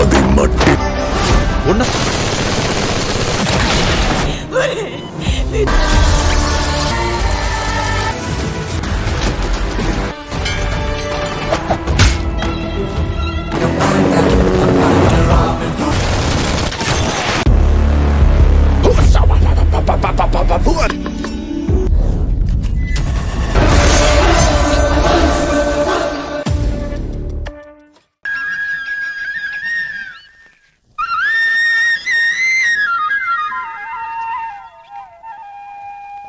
అది మట్టి ఉన్న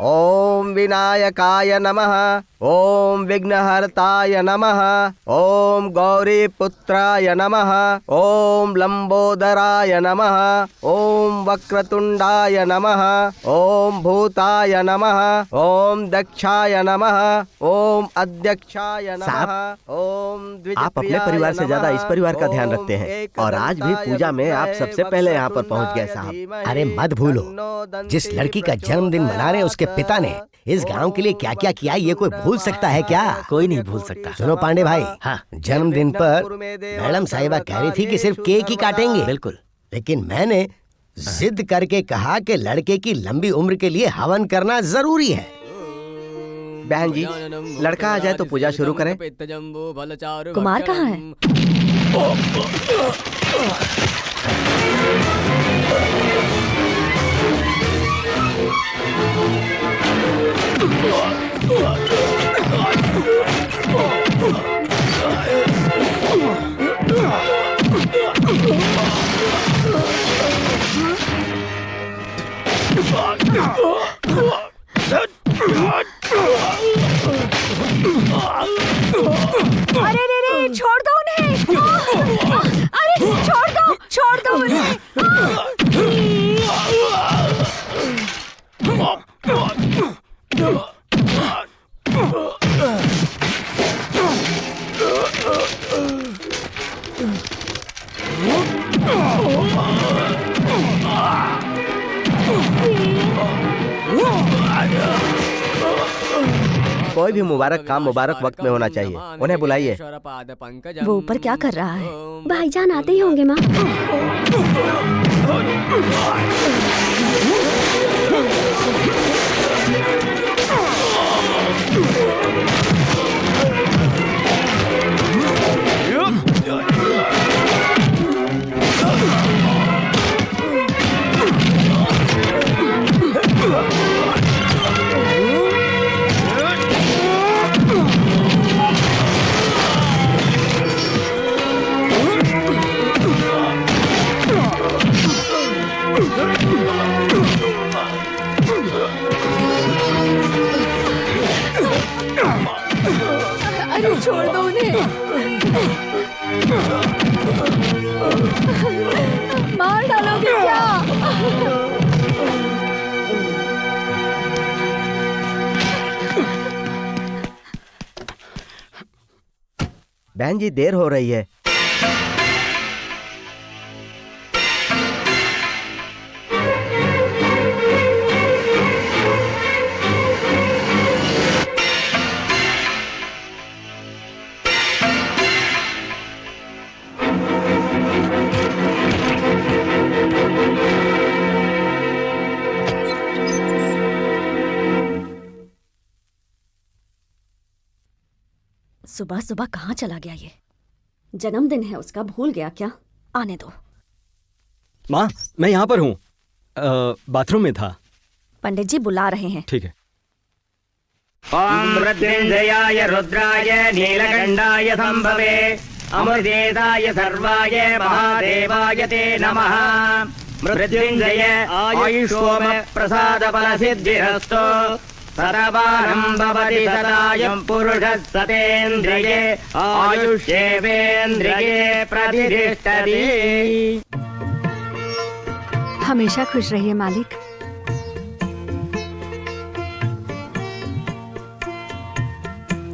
ओम विनायकाय नमः। ओम विघ्नहर्ताय नमः। ओम गौरीपुत्राय नमः। ओम लंबोदराय नमः। ओम वक्रतुंडाय नमः। ओम भूताय नमः। ओम दक्षाय नमः। ओम अध्यक्षाय नमः। ओम आप अपने परिवार से ज्यादा इस परिवार का ध्यान रखते हैं और आज भी पूजा में आप सबसे पहले यहाँ पर पहुँच गए साहब। अरे मत भूलो, जिस लड़की का जन्मदिन मना रहे उसके पिता ने इस गांव के लिए क्या क्या किया ये कोई भूल सकता है क्या? कोई नहीं भूल सकता। सुनो पांडे भाई, हाँ, जन्मदिन पर मैडम साहिबा कह रही थी कि सिर्फ केक ही काटेंगे। बिल्कुल। लेकिन मैंने जिद करके कहा कि लड़के की लंबी उम्र के लिए हवन करना जरूरी है। बहन जी, लड़का आ जाए तो पूजा शुरू करें। कुमार कहाँ है? अरे रे रे, छोड़ दो उन्हें। अरे छोड़ दो उन्हें। कोई भी मुबारक काम मुबारक वक्त में होना चाहिए। उन्हें बुलाइए। वो ऊपर क्या कर रहा है? भाईजान आते ही होंगे माँ। अरे छोड़ दो उन्हें। मार डालोगे क्या? बहन जी, देर हो रही है। सुबह सुबह कहाँ चला गया ये? जन्मदिन है उसका, भूल गया क्या? आने दो। माँ, मैं यहाँ पर हूँ, बाथरूम में था। पंडित जी बुला रहे हैं। ठीक है। ओम मृत्युंजयाय रुद्राय नीलकंठाय संभवे अमृतेदाय सर्वाय महादेवाय ते नमः। मृत्युंजय आयुष्योम प्रसाद फल सिद्धिरस्तु। सर्वारं भवति सदायं पुरुषः सतेन्द्रिये आयुष्येवेन्द्रिये प्रतिष्ठति। हमेशा खुश रहिए मालिक।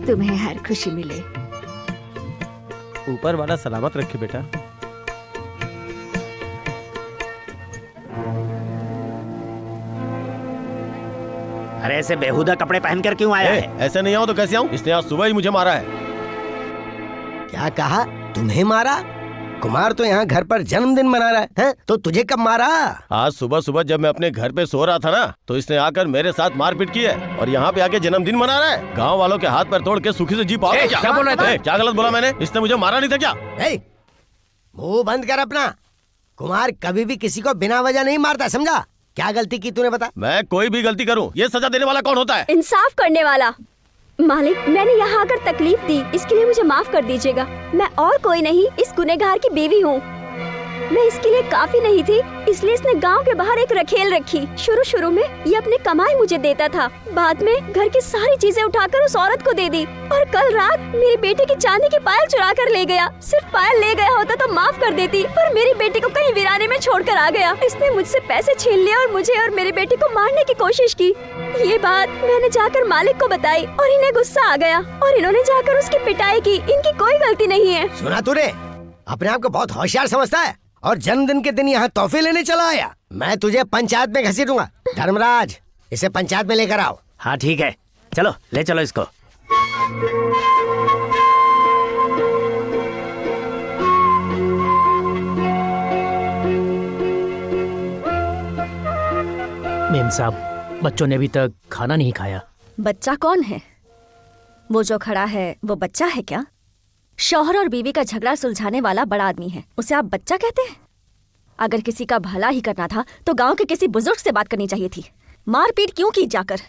तुम्हें हर खुशी मिले। ऊपर वाला सलामत रखे बेटा। अरे ऐसे बेहुदा कपड़े पहनकर क्यों आया है? ऐसे नहीं आऊं तो कैसे आऊं? इसने आज सुबह ही मुझे मारा है। क्या कहा? तुम्हें मारा? कुमार तो यहाँ घर पर जन्मदिन मना रहा है, तो तुझे कब मारा? आज सुबह सुबह जब मैं अपने घर पे सो रहा था ना, तो इसने आकर मेरे साथ मारपीट की है और यहाँ पे आके जन्मदिन मना रहा है। गांव वालों के हाथ पैर तोड़ के सुखी से जी पाओगे क्या? क्या बोल रहे थे? क्या गलत बोला मैंने? इसने मुझे मारा नहीं था क्या? मुंह बंद कर अपना। कुमार कभी भी किसी को बिना वजह नहीं मारता, समझा? क्या गलती की तूने बता? मैं कोई भी गलती करूँ, ये सजा देने वाला कौन होता है? इंसाफ करने वाला। मालिक, मैंने यहाँ आकर तकलीफ दी, इसके लिए मुझे माफ कर दीजिएगा। मैं और कोई नहीं, इस गुनहगार की बीवी हूँ। मैं इसके लिए काफी नहीं थी, इसलिए इसने गांव के बाहर एक रखेल रखी। शुरू में ये अपनी कमाई मुझे देता था, बाद में घर की सारी चीजें उठाकर उस औरत को दे दी और कल रात मेरी बेटी की चांदी की पायल चुरा कर ले गया। सिर्फ पायल ले गया होता तो माफ कर देती, पर मेरी बेटी को कहीं वीराने में छोड़कर आ गया। इसने मुझसे पैसे छीन लिए और मुझे और मेरी बेटी को मारने की कोशिश की। ये बात मैंने जाकर मालिक को बताई और इन्हें गुस्सा आ गया और इन्होंने जाकर उसकी पिटाई की। इनकी कोई गलती नहीं है। सुना तूने? अपने आप को बहुत होशियार समझता है और जन्मदिन के दिन यहाँ तोहफे लेने चला आया। मैं तुझे पंचायत में घसीटूंगा। धर्मराज, इसे पंचायत में लेकर आओ। हाँ ठीक है, चलो ले चलो इसको। मेम साहब, बच्चों ने अभी तक खाना नहीं खाया। बच्चा कौन है? वो जो खड़ा है वो बच्चा है क्या? शौहर और बीवी का झगड़ा सुलझाने वाला बड़ा आदमी है, उसे आप बच्चा कहते हैं? अगर किसी का भला ही करना था तो गांव के किसी बुजुर्ग से बात करनी चाहिए थी। मारपीट क्यों की जाकर?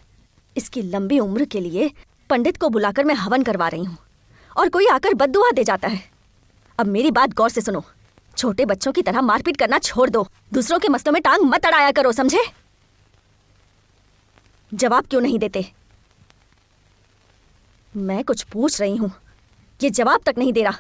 इसकी लंबी उम्र के लिए पंडित को बुलाकर मैं हवन करवा रही हूँ और कोई आकर बद्दुआ दे जाता है। अब मेरी बात गौर से सुनो, छोटे बच्चों की तरह मारपीट करना छोड़ दो। दूसरों के मसलों में टांग मत अड़ाया करो, समझे? जवाब क्यों नहीं देते? मैं कुछ पूछ रही हूँ, ये जवाब तक नहीं दे रहा।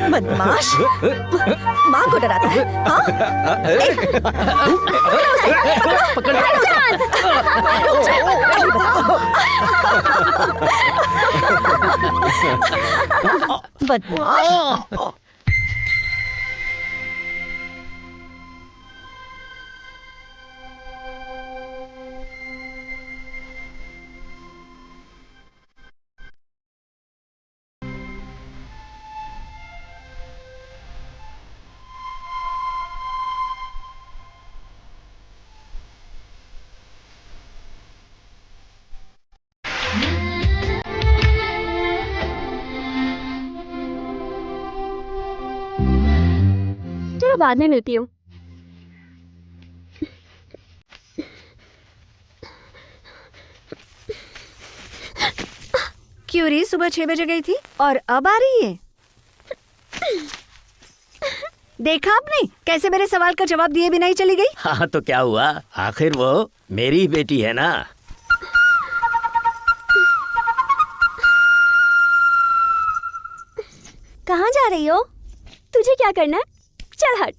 बदमाश, माँ को डराता है। हाँ? पकड़ो उसे। बदमाश। बाद में मिलती हूँ। क्यों री सुबह 6 बजे गई थी और अब आ रही है? देखा आपने कैसे मेरे सवाल का जवाब दिए बिना ही चली गई? हाँ तो क्या हुआ, आखिर वो मेरी ही बेटी है ना। कहाँ जा रही हो? तुझे क्या करना है? चल हट।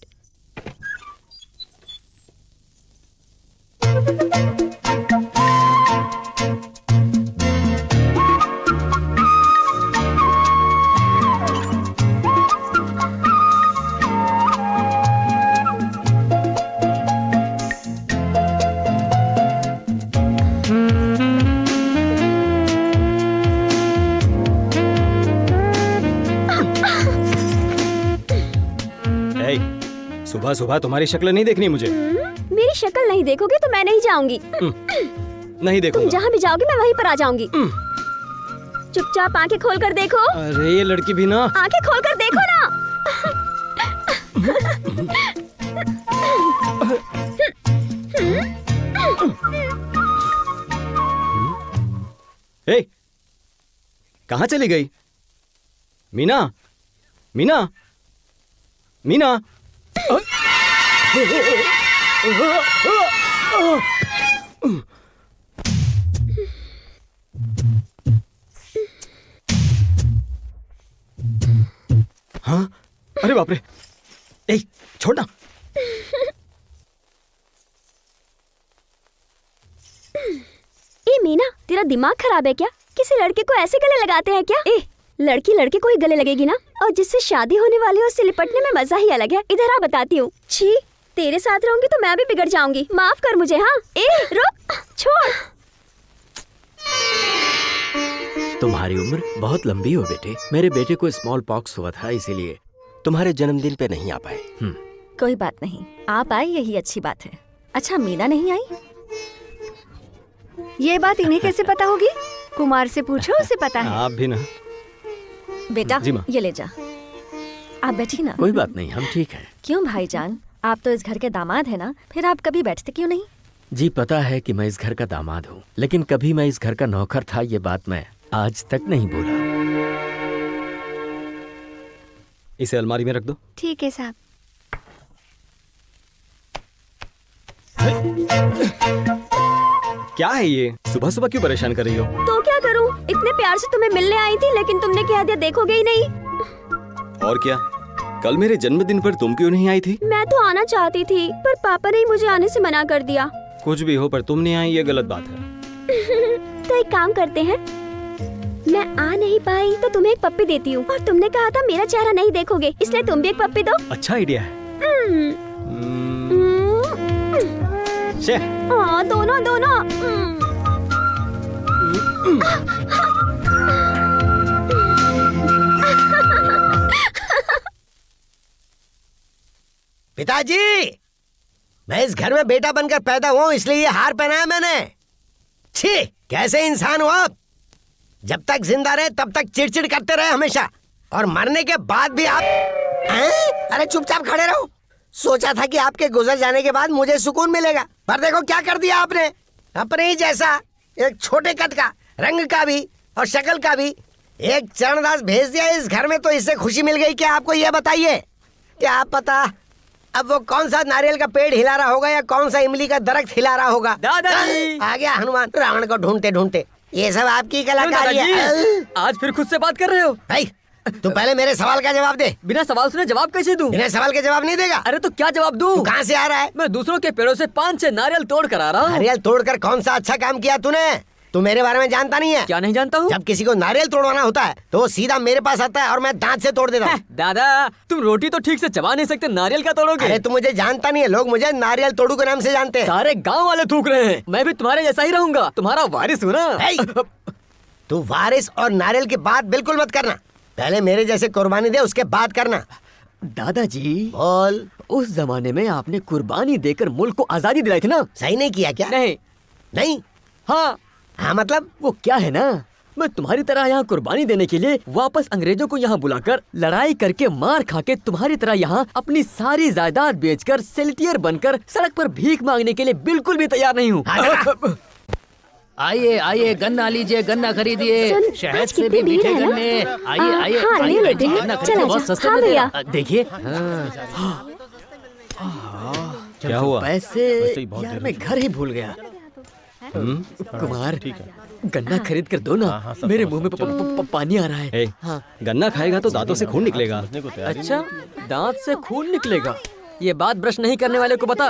सुबह सुबह तुम्हारी शक्ल नहीं देखनी मुझे। मेरी शक्ल नहीं देखोगे तो मैं नहीं जाऊंगी। नहीं देखूंगा। तुम जहाँ भी जाओगे मैं वहीं पर आ जाऊंगी। चुपचाप आंखें खोल कर देखो। अरे ये लड़की भी ना। आंखें खोल कर देखो ना। ए, कहाँ चली गई? मीना, मीना, मीना। हाँ? अरे बाप रे! ए, छोड़ना। ए मीना, तेरा दिमाग खराब है क्या? किसी लड़के को ऐसे गले लगाते हैं क्या? लड़की लड़के को ही गले लगेगी ना, और जिससे शादी होने वाली है उससे लिपटने में मजा ही अलग है। इधर आ, बताती हूँ। छी, तेरे साथ रहूंगी तो मैं भी बिगड़ जाऊंगी। माफ कर मुझे। हाँ, रुक, छोड़। तुम्हारी उम्र बहुत लंबी हो बेटे। मेरे बेटे को स्मॉल पॉक्स हुआ था, इसीलिए तुम्हारे जन्मदिन पे नहीं आ पाए। कोई बात नहीं, आप आए यही अच्छी बात है। अच्छा, मीना नहीं आई? ये बात इन्हें कैसे पता होगी? कुमार से पूछो, उसे पता है। आप भी ना। बेटा जी माँ। ये ले जा। आप बैठी ना। कोई बात नहीं, हम ठीक हैं। क्यों भाईजान, आप तो इस घर के दामाद है ना, फिर आप कभी बैठते क्यों नहीं? जी पता है कि मैं इस घर का दामाद हूँ, लेकिन कभी मैं इस घर का नौकर था, ये बात मैं आज तक नहीं बोला। इसे अलमारी में रख दो। ठीक है साहब। क्या है ये? सुबह सुबह क्यों परेशान कर रही हो? तो क्या करूँ, इतने प्यार से तुम्हें मिलने आई थी, लेकिन तुमने कह दिया देखोगे ही नहीं। और क्या, कल मेरे जन्मदिन पर तुम क्यों नहीं आई थी? मैं तो आना चाहती थी, पर पापा ने मुझे आने से मना कर दिया। कुछ भी हो, पर तुम नहीं आई, ये गलत बात है। तो एक काम करते हैं, मैं आ नहीं पाई तो तुम्हें एक पप्पी देती हूँ, और तुमने कहा था मेरा चेहरा नहीं देखोगे, इसलिए तुम भी एक पप्पी दो। अच्छा आइडिया है। शे। हाँ, दोनों दोनों। पिताजी, मैं इस घर में बेटा बनकर पैदा हुआ हूं, इसलिए ये हार पहना है मैंने। छी, कैसे इंसान हो आप? जब तक जिंदा रहे तब तक चिड़चिड़ करते रहे हमेशा, और मरने के बाद भी आप अरे चुपचाप खड़े रहो। सोचा था कि आपके गुजर जाने के बाद मुझे सुकून मिलेगा, पर देखो क्या कर दिया आपने। अपने ही जैसा एक छोटे कद का, रंग का भी और शक्ल का भी एक चरणदास भेज दिया इस घर में, तो इससे खुशी मिल गई क्या आपको? ये बताइए, क्या पता अब वो कौन सा नारियल का पेड़ हिला रहा होगा या कौन सा इमली का दरख्त हिला रहा होगा। दादाजी! आ गया हनुमान रावण को ढूंढते ढूंढते। ये सब आपकी कलाकारी है। आज फिर खुद से बात कर रहे हो? भाई, तू पहले मेरे सवाल का जवाब दे। बिना सवाल सुने जवाब कैसे दूं? बिना सवाल के जवाब नहीं देगा? अरे तो क्या जवाब दूं? तू कहाँ से आ रहा है? मैं दूसरों के पेड़ों से 5-6 नारियल तोड़ कर आ रहा हूँ। नारियल तोड़कर कौन सा अच्छा काम किया तूने? तू मेरे बारे में जानता नहीं है। क्या नहीं जानता हूँ? जब किसी को नारियल तोड़वाना होता है तो वो सीधा मेरे पास आता है और मैं दांत से तोड़ देता हूँ। दादा, तुम रोटी तो ठीक से चबा नहीं सकते, नारियल का तोड़ोगे? अरे तू मुझे जानता नहीं है, लोग मुझे नारियल तोड़ू के नाम से जानते हैं। सारे गांव वाले थूक रहे हैं, मैं भी तुम्हारे जैसा ही रहूंगा, तुम्हारा वारिस हूँ ना। तू वारिस और नारियल की बात बिल्कुल मत करना, पहले मेरे जैसे कुर्बानी दे, उसके बाद करना। दादाजी बोल। उस जमाने में आपने कुर्बानी देकर मुल्क को आजादी दिलाई थी ना? सही नहीं किया क्या? नहीं। नहीं? हाँ। हाँ मतलब? वो क्या है ना, मैं तुम्हारी तरह यहाँ कुर्बानी देने के लिए वापस अंग्रेजों को यहाँ बुलाकर लड़ाई करके मार खा के तुम्हारी तरह यहाँ अपनी सारी जायदाद बेचकर सेल्टियर बनकर सड़क पर भीख मांगने के लिए बिल्कुल भी तैयार नहीं हूँ। आइए आइए, गन्ना लीजिए, गन्ना खरीदिए, शहद से भी मीठे गन्ने। आइए आइए, हाँ, ले लेते हैं। गन्ना चला खरीदिए, बहुत जा। सस्ते हाँ में दे भैया। रहा। देखिए क्या हुआ? पैसे यार मैं घर ही भूल गया। कुमार, ठीक है, गन्ना खरीद कर दो ना। मेरे मुंह में पानी आ रहा है। हाँ। गन्ना खाएगा तो दांतों से खून निकलेगा। अच्छा, दांत से खून निकलेगा? ये बात ब्रश नहीं करने वाले को बता।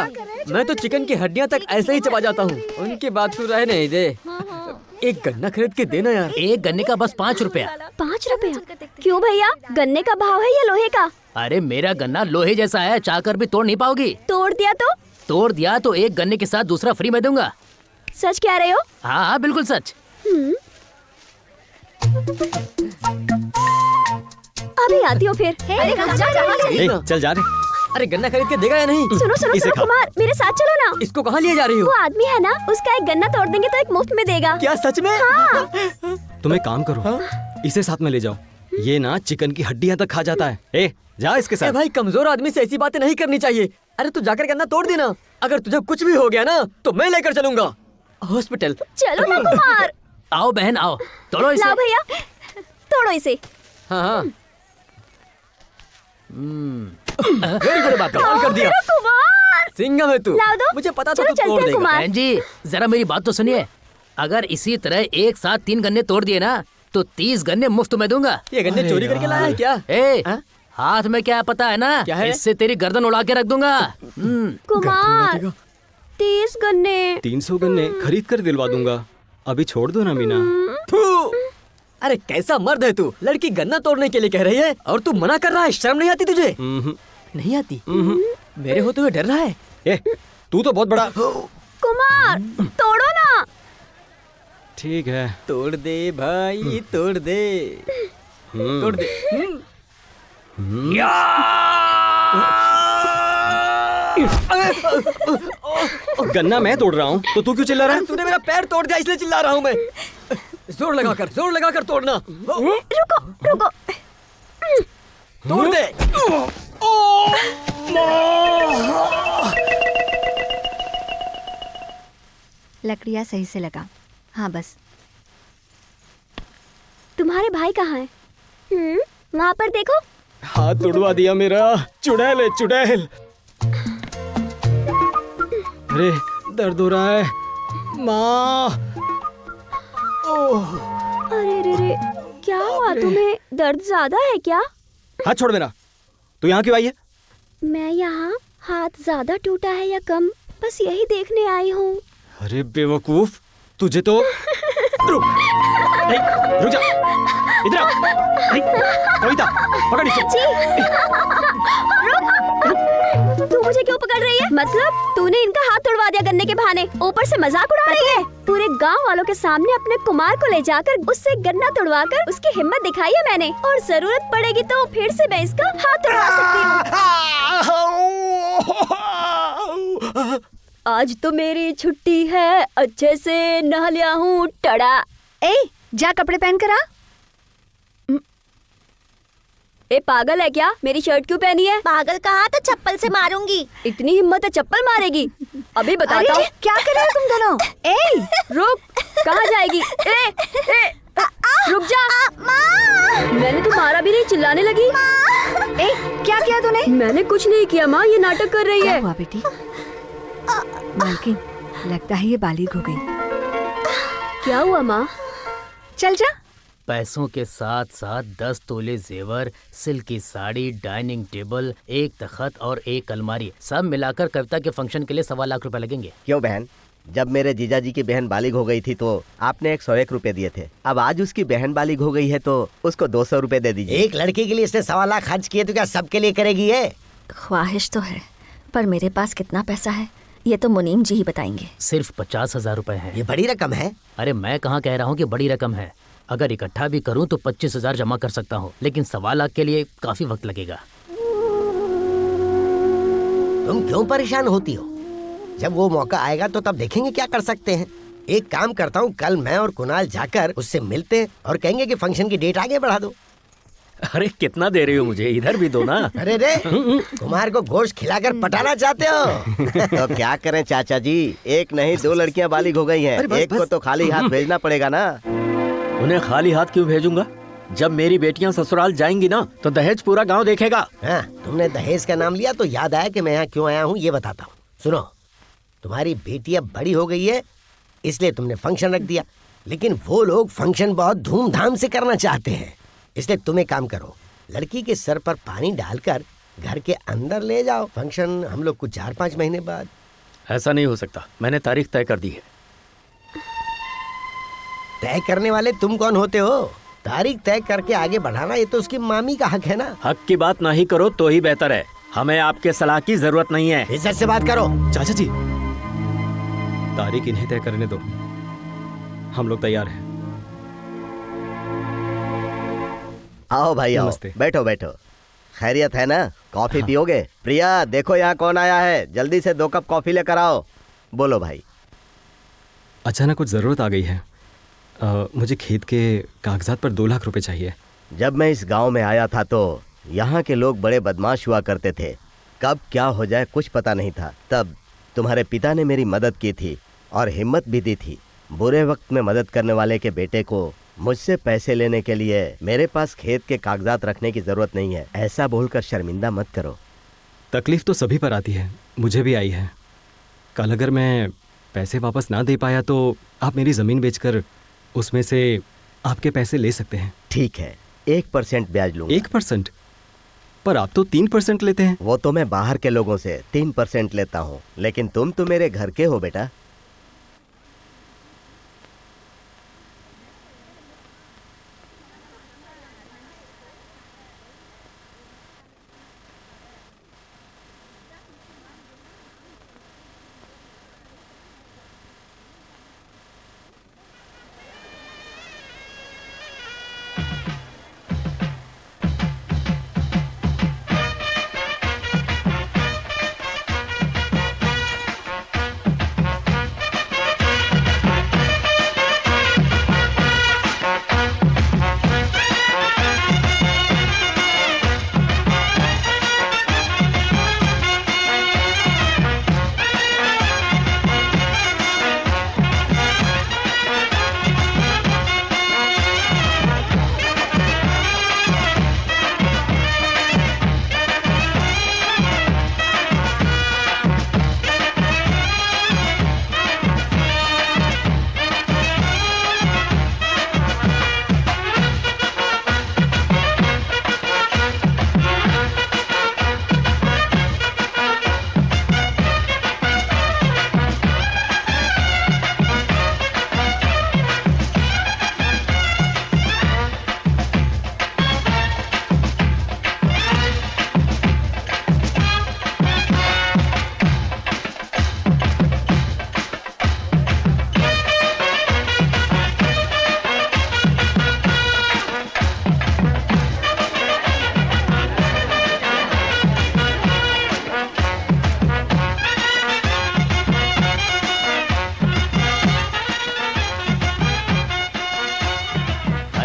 मैं तो चिकन की हड्डियां तक ऐसे ही चबा जाता हूँ। उनकी बात तू रह नहीं दे। एक गन्ना खरीद के देना यार। एक गन्ने का बस 5 रुपया। 5 रुपया? क्यों भैया, गन्ने का भाव है या लोहे का? अरे मेरा गन्ना लोहे जैसा है, चाहकर भी तोड़ नहीं पाओगी। तोड़ दिया तो? तोड़ दिया तो एक गन्ने के साथ दूसरा फ्री में दूंगा। सच कह रहे हो? हाँ हाँ बिल्कुल सच। अभी आती हो फिर। चल जा रहे। अरे गन्ना खरीद के देगा या नहीं? सुनो सुनो सुनो कुमार, मेरे साथ चलो ना। इसको कहाँ ले जा रही हो? वो आदमी है ना, उसका एक गन्ना तोड़ देंगे तो एक मुफ्त में देगा। क्या सच में? हाँ। तुम एक काम करो, इसे साथ में ले जाओ। ये ना चिकन की हड्डियां तक खा जाता है। ए, जा इसके साथ। भाई, कमजोर आदमी से ऐसी बातें नहीं करनी चाहिए। अरे तू जाकर गन्ना तोड़ देना। अगर तुझे कुछ भी हो गया ना तो मैं लेकर चलूंगा हॉस्पिटल। चलो ना कुमार। आओ बहन आओ, तोड़ो इसे। लाओ भैया, तोड़ो इसे। हाँ हाँ। वेरी गुड बात कर दिया। कुमार सिंघम है तू। लाओ दो। मुझे पता था चलो तू तोड़ चलते हैं देगा। कुमार। बहन जी जरा मेरी बात तो सुनिए। अगर इसी तरह एक साथ 3 गन्ने तोड़ दिए ना तो 30 गन्ने मुफ्त में दूंगा। ये गन्ने चोरी करके लाया है क्या? ए, हाथ में क्या पता है ना? क्या है? इससे तेरी गर्दन उड़ा के रख दूंगा। कुमार, 30 गन्ने। 300 गन्ने खरीद कर दिलवा दूंगा। अभी छोड़ दो ना मीना। थू! अरे कैसा मर्द है तू, लड़की गन्ना तोड़ने के लिए कह रही है और तू मना कर रहा है। शर्म नहीं आती तुझे? नहीं आती? मेरे होते हुए डर रहा है? ए, तू तो बहुत बड़ा। कुमार तोड़ो ना। ठीक है, तोड़ दे भाई, तोड़ दे, तोड़ दे। गन्ना मैं तोड़ रहा हूँ तो तू क्यों चिल्ला रहा है? तूने मेरा पैर तोड़ दिया इसलिए चिल्ला रहा हूँ मैं। जोर लगाकर तोड़ना। रुको रुको। तोड़ दे। लकड़ियाँ सही से लगा। हाँ बस। तुम्हारे भाई कहाँ हैं? वहाँ पर देखो। हाथ तोड़वा दिया मेरा। चुड़ैल है, चुड़ैल। अरे दर्द हो रहा है माँ। ओह, अरे रे रे, क्या हुआ तुम्हें? दर्द ज्यादा है क्या? हाथ छोड़ मेरा। तू यहाँ क्यों आई है? मैं यहाँ हाथ ज्यादा टूटा है या कम, बस यही देखने आई हूँ। अरे बेवकूफ, तुझे तो रुक। नहीं, रुक जा। इधर आ। नहीं, कविता पकड़ इसे। तू मुझे क्यों पकड़ रही है? मतलब तूने इनका हाथ तोड़वा दिया गन्ने के बहाने, ऊपर से मजाक उड़ा रही है। पूरे गांव वालों के सामने अपने कुमार को ले जाकर उससे गन्ना तोड़वाकर उसकी हिम्मत दिखाई है मैंने, और जरूरत पड़ेगी तो फिर से मैं इसका हाथ तोड़वा सकती हूँ। आज तो मेरी छुट्टी है, अच्छे से नहा लिया हूँ। टड़ा। ए, जा कपड़े पहन कर आ। ए पागल है क्या? मेरी शर्ट क्यों पहनी है? पागल कहा तो चप्पल से मारूंगी। इतनी हिम्मत है चप्पल मारेगी? अभी बताता हूँ। क्या कर रहे हो तुम दोनों? ए रुक, कहाँ जाएगी? रुक जा। मैंने तो मारा भी नहीं, चिल्लाने लगी। ए, क्या किया तूने? मैंने कुछ नहीं किया माँ, ये नाटक कर रही है। हुआ बेटी? मालकिन, लगता है ये बालिग हो गई। क्या हुआ माँ? चल जा। पैसों के साथ साथ 10 तोले जेवर, सिल्क की साड़ी, डाइनिंग टेबल, एक तख्त और एक अलमारी, सब मिलाकर कविता के फंक्शन के लिए 1.25 लाख रुपए लगेंगे। क्यों बहन, जब मेरे जीजाजी की बहन बालिग हो गई थी तो आपने 101 रुपए दिए थे। अब आज उसकी बहन बालिग हो गई है तो उसको 200 रुपए दे दीजिए। एक लड़की के लिए इसने 1.25 लाख खर्च किए तो क्या सबके लिए करेगी ये? ख्वाहिश तो है, पर मेरे पास कितना पैसा है ये तो मुनीम जी ही बताएंगे। सिर्फ 50,000 रुपए है। ये बड़ी रकम है। अरे मैं कहाँ कह रहा हूँ कि बड़ी रकम है। अगर इकट्ठा भी करूँ तो 25,000 जमा कर सकता हूँ, लेकिन 1.25 लाख के लिए काफी वक्त लगेगा। तुम क्यों परेशान होती हो? जब वो मौका आएगा तो तब देखेंगे क्या कर सकते हैं। एक काम करता हूँ, कल मैं और कुणाल जाकर उससे मिलते हैं और कहेंगे कि फंक्शन की डेट आगे बढ़ा दो। अरे कितना दे रही हो मुझे, इधर भी दो ना। अरे रे, कुमार को गोश्त खिलाकर पटाना चाहते हो? तो क्या करें चाचा जी, एक नहीं 2 लड़कियां बालिग हो गई हैं। एक को तो खाली हाथ भेजना पड़ेगा ना। उन्हें खाली हाथ क्यों भेजूंगा? जब मेरी बेटियां ससुराल जाएंगी ना तो दहेज पूरा गांव देखेगा। हाँ, तुमने दहेज का नाम लिया तो याद आया कि मैं यहाँ क्यों आया हूँ, ये बताता हूँ। सुनो, तुम्हारी बेटी अब बड़ी हो गई है इसलिए तुमने फंक्शन रख दिया, लेकिन वो लोग फंक्शन बहुत धूमधाम से करना चाहते हैं। इसलिए तुम एक काम करो, लड़की के सर पर पानी डालकर घर के अंदर ले जाओ। फंक्शन हम लोग को 4-5 महीने बाद। ऐसा नहीं हो सकता, मैंने तारीख तय कर दी है। तय करने वाले तुम कौन होते हो? तारीख तय करके आगे बढ़ाना ये तो उसकी मामी का हक है ना। हक की बात ना ही करो तो ही बेहतर है। हमें आपके सलाह की जरूरत नहीं है। इज्जत से बात करो। चाचा जी, तारीख इन्हें तय करने दो, हम लोग तैयार हैं। आओ भाई आओ, नमस्ते। बैठो बैठो। खैरियत है ना? कॉफी पियोगे? प्रिया देखो यहाँ कौन आया है, जल्दी से 2 कप कॉफी लेकर आओ। बोलो भाई। अचानक कुछ जरूरत आ गई है। मुझे खेत के कागजात पर 2 लाख रुपए चाहिए। जब मैं इस गांव में आया था तो यहाँ के लोग बड़े बदमाश हुआ करते थे, कब क्या हो जाए कुछ पता नहीं था। तब तुम्हारे पिता ने मेरी मदद की थी और हिम्मत भी दी थी। बुरे वक्त में मदद करने वाले के बेटे को मुझसे पैसे लेने के लिए मेरे पास खेत के कागजात रखने की जरूरत नहीं है, ऐसा बोलकर शर्मिंदा मत करो। तकलीफ तो सभी पर आती है, मुझे भी आई है। कल अगर मैं पैसे वापस ना दे पाया तो आप मेरी ज़मीन बेचकर उसमें से आपके पैसे ले सकते हैं। ठीक है, 1% ब्याज लूंगा। 1%? पर आप तो 3% लेते हैं। वो तो मैं बाहर के लोगों से 3% लेता हूँ, लेकिन तुम तो मेरे घर के हो बेटा।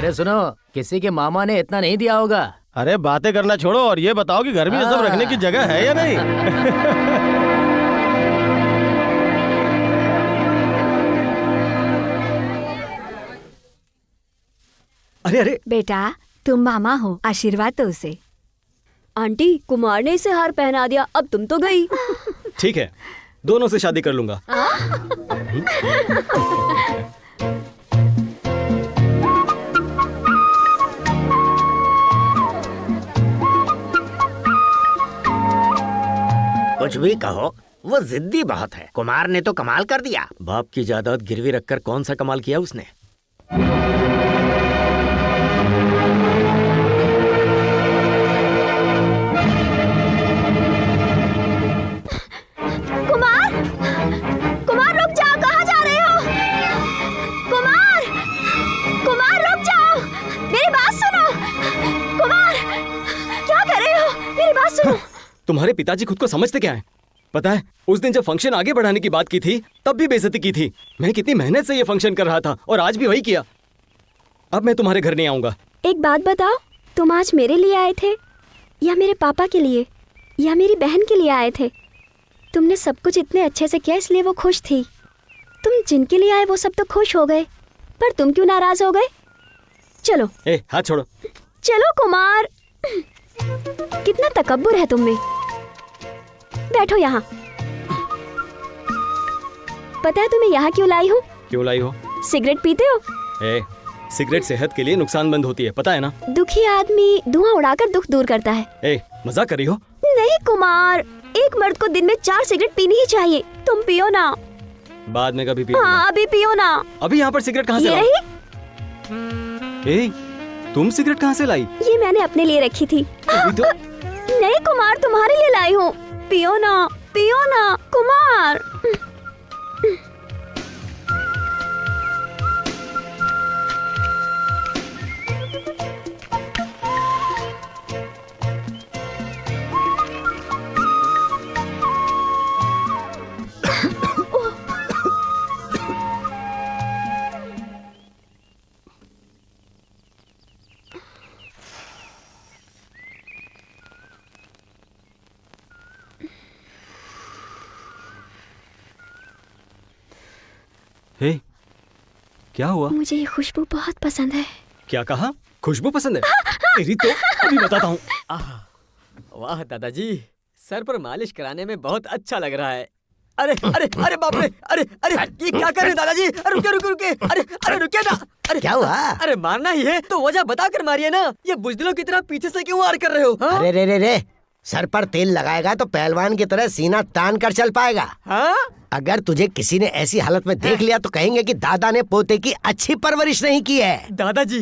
अरे सुनो, किसी के मामा ने इतना नहीं दिया होगा। अरे बातें करना छोड़ो और ये बताओ कि घर में ये सब रखने की जगह है या नहीं? अरे अरे बेटा तुम मामा हो, आशीर्वाद दो उसे। आंटी, कुमार ने इसे हार पहना दिया, अब तुम तो गई। ठीक है, दोनों से शादी कर लूंगा। कुछ भी कहो, वो जिद्दी बहुत है। कुमार ने तो कमाल कर दिया। बाप की जायदाद गिरवी रखकर कौन सा कमाल किया उसने? कुमार, कुमार रुक जाओ, कहाँ जा रहे हो? कुमार, कुमार रुक जाओ, मेरी बात सुनो। कुमार, क्या कर रहे हो? मेरी बात सुनो। तुम्हारे पिताजी खुद को समझते क्या है? पता है, उस दिन जब फंक्शन आगे बढ़ाने की बात की थी तब भी बेइज्जती की थी। मैं कितनी मेहनत से ये फंक्शन कर रहा था और आज भी वही किया। अब मैं तुम्हारे घर नहीं आऊंगा। एक बात बताओ, तुम आज मेरे लिए आए थे या मेरे पापा के लिए या मेरी बहन के लिए आए थे? तुमने सब कुछ इतने अच्छे से किया इसलिए वो खुश थी। तुम जिनके लिए आए वो सब तो खुश हो गए, पर तुम क्यों नाराज हो गए? चलो। ए, हाथ छोड़ो। चलो कुमार, कितना तकब्बुर है तुम में। बैठो यहाँ। पता है तुम्हें यहाँ क्यों लाई हूँ? क्यों लाई हो? सिगरेट पीते हो? ए, सिगरेट सेहत के लिए नुकसानबंद होती है, पता है ना? दुखी आदमी धुआं उड़ाकर दुख दूर करता है। ए, मजाक कर रही हो? नहीं कुमार, एक मर्द को दिन में 4 सिगरेट पीनी ही चाहिए। तुम पियो ना। बाद में कभी हाँ, अभी पियो ना। अभी यहाँ पर सिगरेट कहाँ से लाई? ए, तुम सिगरेट कहाँ से लाई? ये मैंने अपने लिए रखी थी। तो... नहीं कुमार, तुम्हारे लिए लाई हूँ। पियो ना, पियो ना कुमार। हे, क्या हुआ? मुझे ये खुशबू बहुत पसंद है। क्या कहा? खुशबू पसंद है? तेरी तो अभी बताता हूँ। वाह दादाजी, सर पर मालिश कराने में बहुत अच्छा लग रहा है। अरे अरे अरे बाप रे, अरे अरे ये क्या कर रहे हैं दादाजी? अरे रुके रुके रुके, अरे अरे रुके ना। अरे क्या हुआ? अरे मारना ही है तो वजह बता कर मारिए ना। ये बुजदिलों की तरह पीछे से क्यों वार कर रहे हो? हाँ? अरे रे रे रे, सर पर तेल लगाएगा तो पहलवान की तरह सीना तान कर चल पाएगा। हाँ? अगर तुझे किसी ने ऐसी हालत में देख लिया तो कहेंगे कि दादा ने पोते की अच्छी परवरिश नहीं की है। दादाजी,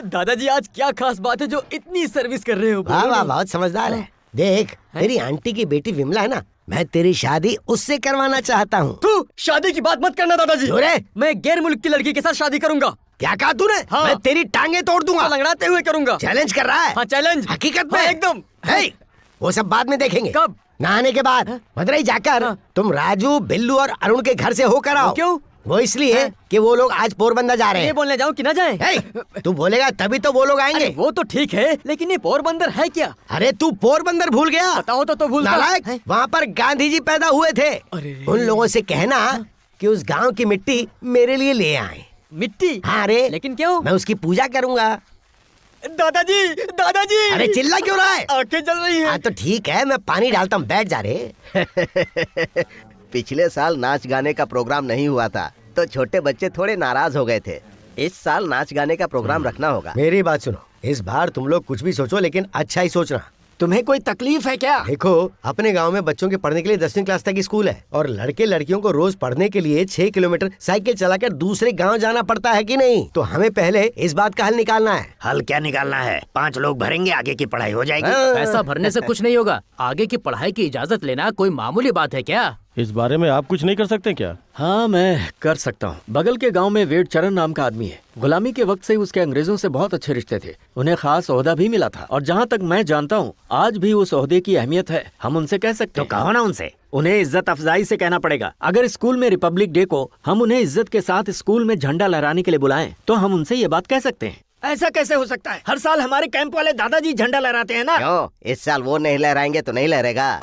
दादाजी आज क्या खास बात है जो इतनी सर्विस कर रहे हो? वाह वाह, बहुत समझदार है। देख, तेरी आंटी की बेटी विमला है ना, मैं तेरी शादी उससे करवाना चाहता हूँ। तू शादी की बात मत करना दादाजी। मैं गैर मुल्क की लड़की के साथ शादी करूंगा। क्या कहा तूने? हाँ। मैं तेरी टांगे तोड़ दूंगा। लंगड़ाते हुए करूंगा। चैलेंज कर रहा है? हाँ चैलेंज। हकीकत में? हाँ, एकदम। वो सब बाद में देखेंगे। कब? नहाने के बाद। मदुरई जाकर तुम राजू, बिल्लू और अरुण के घर से होकर आओ। क्यों? वो इसलिए कि वो लोग आज पोरबंदर जा रहे हैं। ये बोलने जाऊं कि ना जाए? तू बोलेगा तभी तो वो लोग आएंगे। वो तो ठीक है, लेकिन ये पोरबंदर है क्या? अरे तू पोरबंदर भूल गया? बताओ तो भूल। नालायक, वहाँ पर गांधी जी पैदा हुए थे। उन लोगों से कहना कि उस गांव की मिट्टी मेरे लिए ले आए। मिट्टी? हाँ रे। लेकिन क्यों? मैं उसकी पूजा करूंगा। दादाजी, दादाजी। अरे चिल्ला क्यों रहा है? आंखें जल रही हैं। तो ठीक है, मैं पानी डालता हूँ, बैठ जा रे। पिछले साल नाच गाने का प्रोग्राम नहीं हुआ था तो छोटे बच्चे थोड़े नाराज हो गए थे। इस साल नाच गाने का प्रोग्राम रखना होगा। मेरी बात सुनो, इस बार तुम लोग कुछ भी सोचो लेकिन अच्छा ही सोचना। तुम्हें कोई तकलीफ है क्या? देखो, अपने गांव में बच्चों के पढ़ने के लिए 10वीं क्लास तक स्कूल है और लड़के लड़कियों को रोज पढ़ने के लिए 6 किलोमीटर साइकिल चलाकर दूसरे गांव जाना पड़ता है कि नहीं? तो हमें पहले इस बात का हल निकालना है। हल क्या निकालना है? 5 लोग भरेंगे, आगे की पढ़ाई हो जाएगी। पैसा भरने से कुछ नहीं होगा। आगे की पढ़ाई की इजाजत लेना कोई मामूली बात है क्या? इस बारे में आप कुछ नहीं कर सकते क्या? हाँ, मैं कर सकता हूँ। बगल के गांव में वेड चरण नाम का आदमी है। गुलामी के वक्त से उसके अंग्रेजों से बहुत अच्छे रिश्ते थे। उन्हें खास ओहदा भी मिला था और जहाँ तक मैं जानता हूँ आज भी उस ओहदे की अहमियत है। हम उनसे कह सकते हैं। तो कहो ना उनसे। उन्हें इज्जत अफजाई से कहना पड़ेगा। अगर स्कूल में रिपब्लिक डे को हम उन्हें इज्जत के साथ स्कूल में झंडा लहराने के लिए बुलाएं तो हम उनसे ये बात कह सकते हैं। ऐसा कैसे हो सकता है? हर साल हमारे कैंप वाले दादाजी झंडा लहराते हैं ना। क्यों? इस साल वो नहीं लहराएंगे तो नहीं लहरेगा।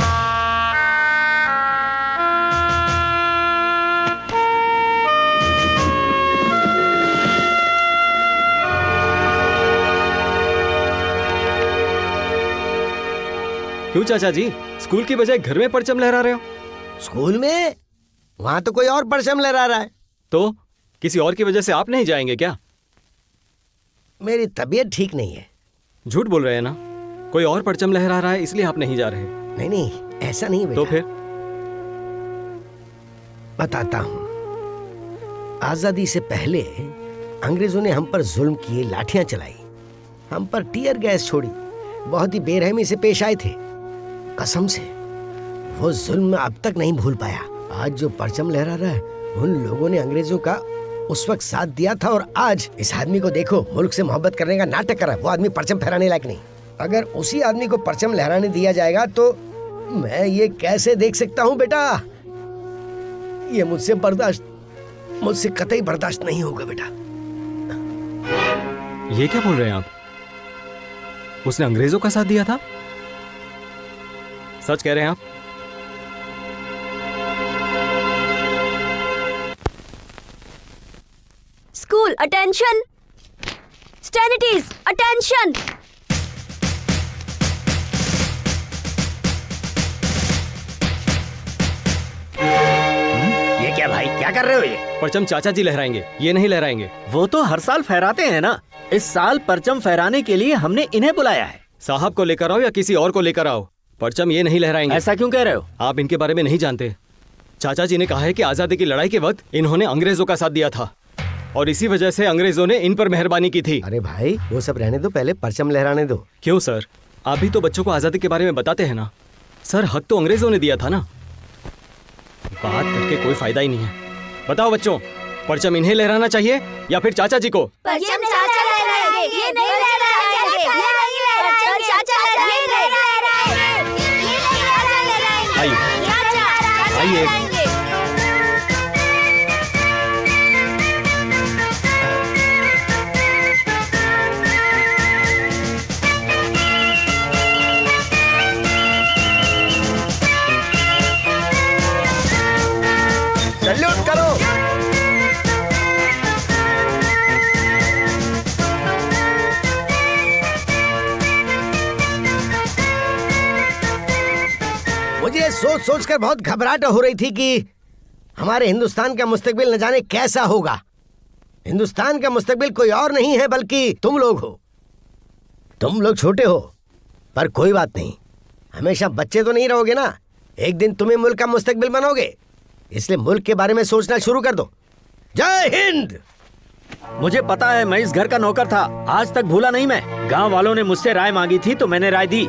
क्यों चाचा जी, स्कूल की बजाय घर में परचम लहरा रहे हो? स्कूल में? वहाँ तो कोई और परचम लहरा रहा है। तो किसी और की वजह से आप नहीं जाएंगे क्या? मेरी तबीयत ठीक नहीं है। झूठ बोल रहे हैं ना? कोई और परचम लहरा रहा है इसलिए आप नहीं जा रहे? नहीं नहीं, ऐसा नहीं बेटा। तो फिर? बताता हूँ। आजादी से पहले अंग्रेजों ने हम पर जुल्म किए, लाठियां चलाई, हम पर टीयर गैस छोड़ी, बहुत ही बेरहमी से पेश आए थे। कसम से वो जुल्म मैं अब तक नहीं भूल पाया। आज जो परचम लहरा रहा है, उन लोगों ने अंग्रेजों का उस वक्त साथ दिया था, और आज इस आदमी को देखो, मुल्क से मोहब्बत करने का नाटक कर रहा है। वो आदमी परचम फहराने लायक नहीं। अगर उसी आदमी को परचम लहराने दिया जाएगा तो मैं ये कैसे देख सकता हूँ बेटा? ये मुझसे कतई बर्दाश्त नहीं होगा बेटा। ये क्या बोल रहे हैं आप? उसने अंग्रेजों का साथ दिया था? सच कह रहे हैं आप? School attention, stand at ease attention. ये क्या भाई, क्या कर रहे हो? ये परचम चाचा जी लहराएंगे, ये नहीं लहराएंगे। वो तो हर साल फहराते हैं ना। इस साल परचम फहराने के लिए हमने इन्हें बुलाया है। साहब को लेकर आओ या किसी और को लेकर आओ, परचम ये नहीं लहराएंगे। ऐसा क्यों कह रहे हो? आप इनके बारे में नहीं जानते। चाचा जी ने कहा है कि आजादी की लड़ाई के वक्त इन्होंने अंग्रेजों का साथ दिया था और इसी वजह से अंग्रेजों ने इन पर मेहरबानी की थी। अरे भाई, वो सब रहने दो, पहले परचम लहराने दो। क्यों सर? आप भी तो बच्चों को आजादी के बारे में बताते हैं ना। सर, हक तो अंग्रेजों ने दिया था ना। बात करके कोई फायदा ही नहीं है। बताओ बच्चों, परचम इन्हें लहराना चाहिए या फिर चाचा जी को? परचम चाचा लहराएंगे, ये नहीं लहराएंगे, ये नहीं लहराएंगे, चाचा लहराएंगे, ये नहीं लहराएंगे, आइए चाचा आइए। लहराएंगे। सैल्यूट करो। मुझे सोच सोचकर बहुत घबराहट हो रही थी कि हमारे हिंदुस्तान का मुस्तकबिल न जाने कैसा होगा। हिंदुस्तान का मुस्तकबिल कोई और नहीं है बल्कि तुम लोग हो। तुम लोग छोटे हो पर कोई बात नहीं, हमेशा बच्चे तो नहीं रहोगे ना। एक दिन तुम्हें मुल्क का मुस्तकबिल बनोगे, इसलिए मुल्क के बारे में सोचना शुरू कर दो। जय हिंद। मुझे पता है, मैं इस घर का नौकर था, आज तक भूला नहीं मैं। गांव वालों ने मुझसे राय मांगी थी तो मैंने राय दी।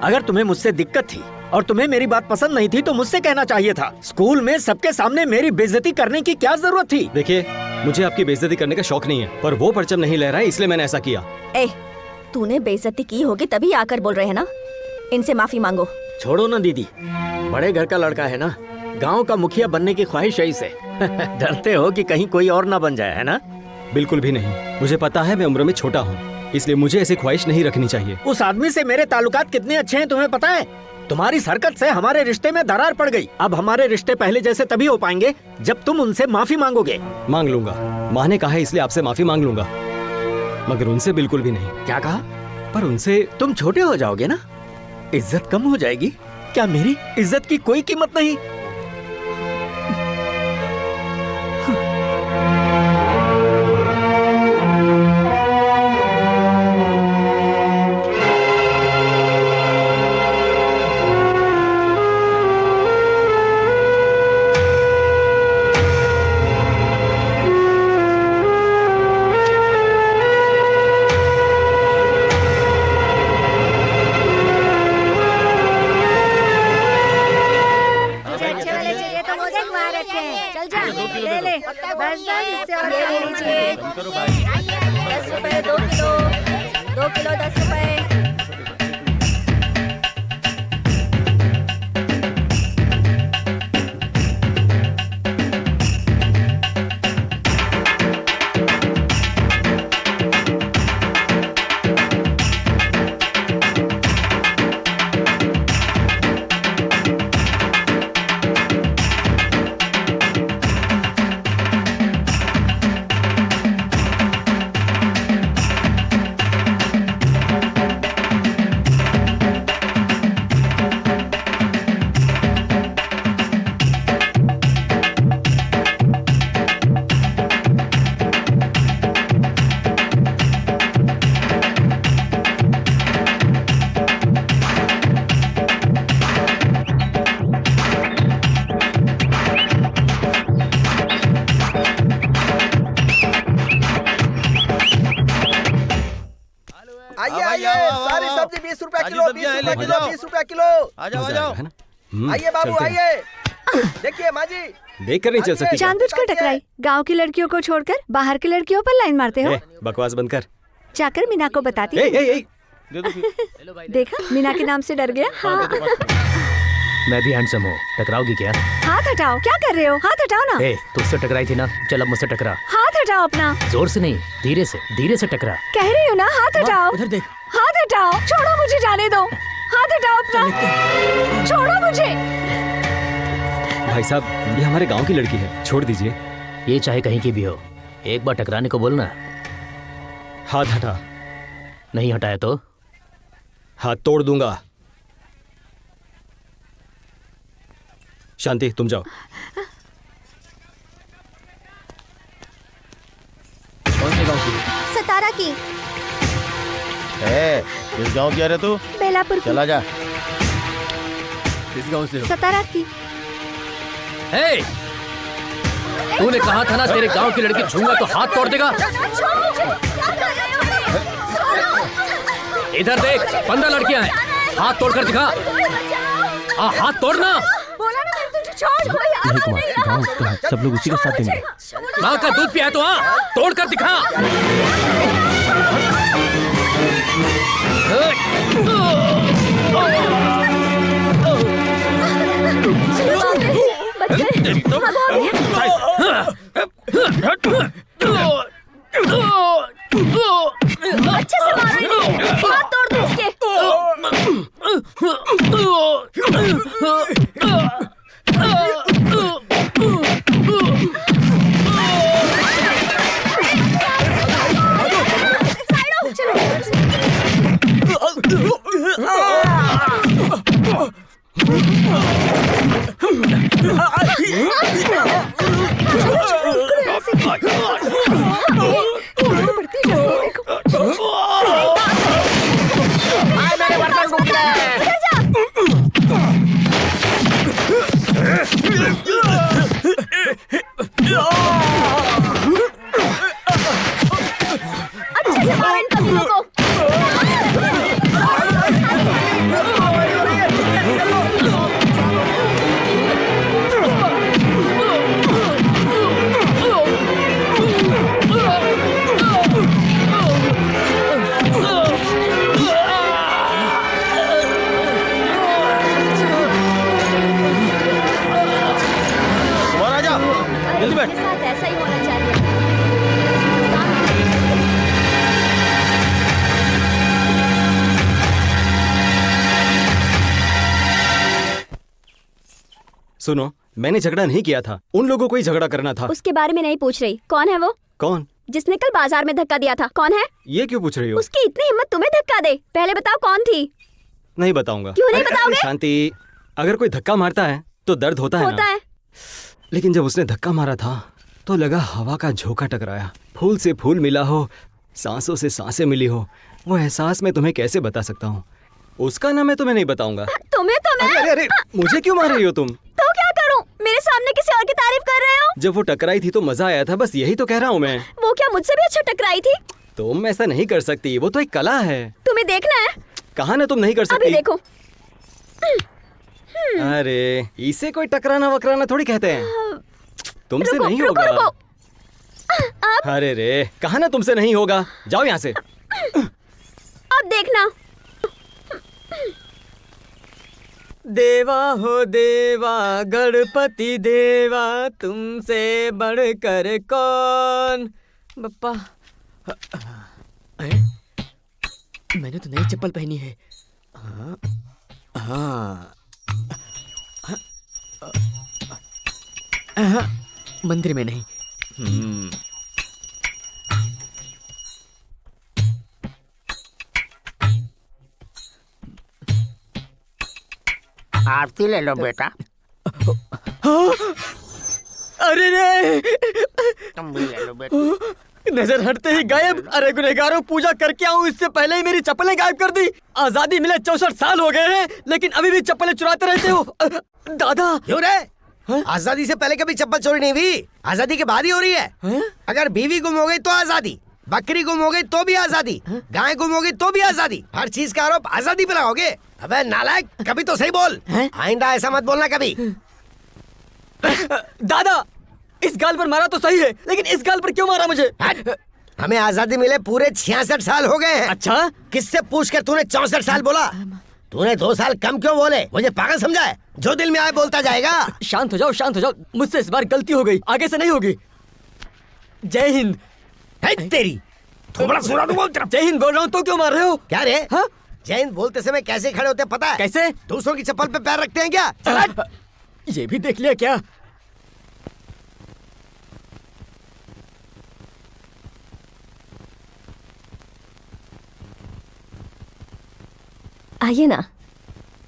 अगर तुम्हें मुझसे दिक्कत थी और तुम्हें मेरी बात पसंद नहीं थी तो मुझसे कहना चाहिए था। स्कूल में सबके सामने मेरी बेइज्जती करने की क्या जरूरत थी? देखिए, मुझे आपकी बेइज्जती करने का शौक नहीं है, पर वो परचम नहीं लहरा है इसलिए मैंने ऐसा किया। ए, तूने बेइज्जती की होगी तभी आकर बोल रहे हैं ना। इनसे माफी मांगो। छोड़ो ना दीदी, बड़े घर का लड़का है ना, गांव का मुखिया बनने की ख्वाहिश है इसे। डरते हो कि कहीं कोई और ना बन जाए, है ना? बिल्कुल भी नहीं। मुझे पता है मैं उम्र में छोटा हूँ, इसलिए मुझे ऐसी ख्वाहिश नहीं रखनी चाहिए। उस आदमी से मेरे ताल्लुकात कितने अच्छे हैं तुम्हें पता है? तुम्हारी हरकत से हमारे रिश्ते में दरार पड़ गई। अब हमारे रिश्ते पहले जैसे तभी हो पाएंगे जब तुम उनसे माफी मांगोगे। मांग लूंगा, माँ ने कहा है इसलिए आपसे माफी मांग लूंगा, मगर उनसे बिल्कुल भी नहीं। क्या कहा? पर उनसे तुम छोटे हो जाओगे ना, इज्जत कम हो जाएगी। क्या मेरी इज्जत की कोई कीमत नहीं? किलो, 20 रुपए किलो, 20 रुपए किलो। आ जाओ, आ जाओ। है ना? आइए बाबू चलते हैं। आइए। देखिए माँ जी, देख कर नहीं चल सकती क्या? जानबूझकर टकराई। गांव की लड़कियों को छोड़कर बाहर की लड़कियों पर लाइन मारते हो। ए, बकवास बंद कर। जाकर मीना को बताती ए, हूँ। ए, ए, दे दो फिर। देखा, मीना के नाम से डर गया। हाँ। मैं भी हैंडसम हूँ, टकराओगी क्या? हाथ हटाओ, क्या कर रहे हो? हाथ हटाओ ना। ए, तुझसे टकराई थी ना, चल अब मुझसे टकरा। हाथ हटाओ अपना। जोर से नहीं, धीरे से टकरा। कह रही हो ना, हाथ हटाओ। उधर देख। हाथ हटाओ, छोड़ो मुझे, जाने दो। हाथ हटाओ अपना, छोड़ो मुझे। भाई साहब, ये हमारे गांव की लड़की है, छोड़ दीजिए। ये चाहे कहीं की भी हो, एक बार टकराने को बोलना। हाथ हटा। नहीं हटाया तो हाथ तोड़ दूंगा। शांति, तुम जाओ। कौन से गांव की? सतारा की। ए, किस गांव की है रे तू? बेलापुर की। चला जा। किस गांव से हो? सतारा की। हे, तूने कहा था ना तेरे गांव की लड़की छूंगा तो हाथ तोड़ देगा। इधर देख, 15 लड़कियां हैं, हाथ तोड़कर दिखा। हाँ, हाथ तोड़ना। नहीं कुमार, गांव उसका है, सब लोग उसी का साथ देंगे। माँ का दूध पिया है तो हाँ, तोड़कर दिखा। अच्छे से मारो इन्हें, हाथ तोड़ दो इसके। अच्छे से मारो इन कमीनों को। कुमार आ जा, जल्दी बैठ। मेरे साथ ऐसा ही होना चाहिए। सुनो, मैंने झगड़ा नहीं किया था, उन लोगों को ही झगड़ा करना था। उसके बारे में नहीं पूछ रही। कौन है वो? कौन? जिसने कल बाजार में धक्का दिया था, कौन है? ये क्यों पूछ रही हो? उसकी इतनी हिम्मत तुम्हें धक्का दे, पहले बताओ कौन थी? नहीं बताऊंगा। क्यों नहीं बताओगे? शांति, अगर कोई धक्का मारता है तो दर्द होता है होता ना? है। लेकिन जब उसने धक्का मारा था तो लगा हवा का झोंका टकराया, फूल से फूल मिला हो, सांसों से सांसें मिली हो। वो एहसास मैं तुम्हें कैसे बता सकता हूँ? उसका नाम मैं तुम्हें नहीं बताऊंगा। तुम्हें तो मैं। अरे अरे, मुझे क्यों मार रही हो तुम? तो क्या करूं? मेरे सामने किसी और की तारीफ कर रहे हो? जब वो टकराई थी तो मजा आया था, बस यही तो कह रहा हूँ मैं। वो क्या मुझसे भी अच्छा टकराई थी? तुम ऐसा नहीं कर सकती, वो तो एक कला है। तुम्हें देखना है? कहा ना तुम नहीं कर अभी सकती। देखो। अरे, इसे कोई टकराना वकराना थोड़ी कहते हैं। तुमसे रुको, नहीं रुको, होगा। रुको। अरे रे, कहा ना तुमसे नहीं होगा, जाओ यहाँ से। अब देखना। देवा हो देवा, गणपति देवा, तुमसे बढ़कर कौन? बप्पा, मैंने तो नई चप्पल पहनी है। हाँ, हाँ, हाँ, मंदिर में नहीं। आरती ले लो बेटा। अरे रे, तुम भी ले लो बेटा। नजर हटते ही गायब। अरे गुनहगारों, पूजा करके आऊं इससे पहले ही मेरी चप्पलें गायब कर दी। आजादी मिले 64 साल हो गए हैं, लेकिन अभी भी चप्पलें चुराते रहते हो। दादा, क्यों रे? आजादी से पहले कभी चप्पल चोरी नहीं हुई, आजादी के बाद ही हो रही है। अगर बीवी गुम हो गई तो आजादी, बकरी गुम हो गई तो भी आजादी, गाय गुम हो गई तो भी आजादी, हर चीज का आरोप आजादी पे लगाओगे? अबे नालायक, कभी तो सही बोल। आइंदा ऐसा मत बोलना कभी। दादा, इस गाल पर मारा तो सही है, लेकिन इस गाल पर क्यों मारा मुझे? हमें आजादी मिले पूरे 66 साल हो गए हैं। अच्छा, किससे पूछ कर तूने 64 साल बोला? तूने 2 साल कम क्यों बोले? मुझे पागल समझा है? जो दिल में आए बोलता जाएगा। शांत हो जाओ, शांत हो जाओ। मुझसे इस बार गलती हो गई, आगे से नहीं होगी। जय हिंद। तेरी थोड़ा सुना दूंगा। जय हिंद बोल रहा हूँ तो क्यों मार रहे हो? क्या रे? हाँ? जय हिंद बोलते समय कैसे खड़े होते पता है? कैसे? दूसरों की चप्पल पे पैर रखते हैं क्या? चल हट। ये भी देख लिया क्या? आइए ना,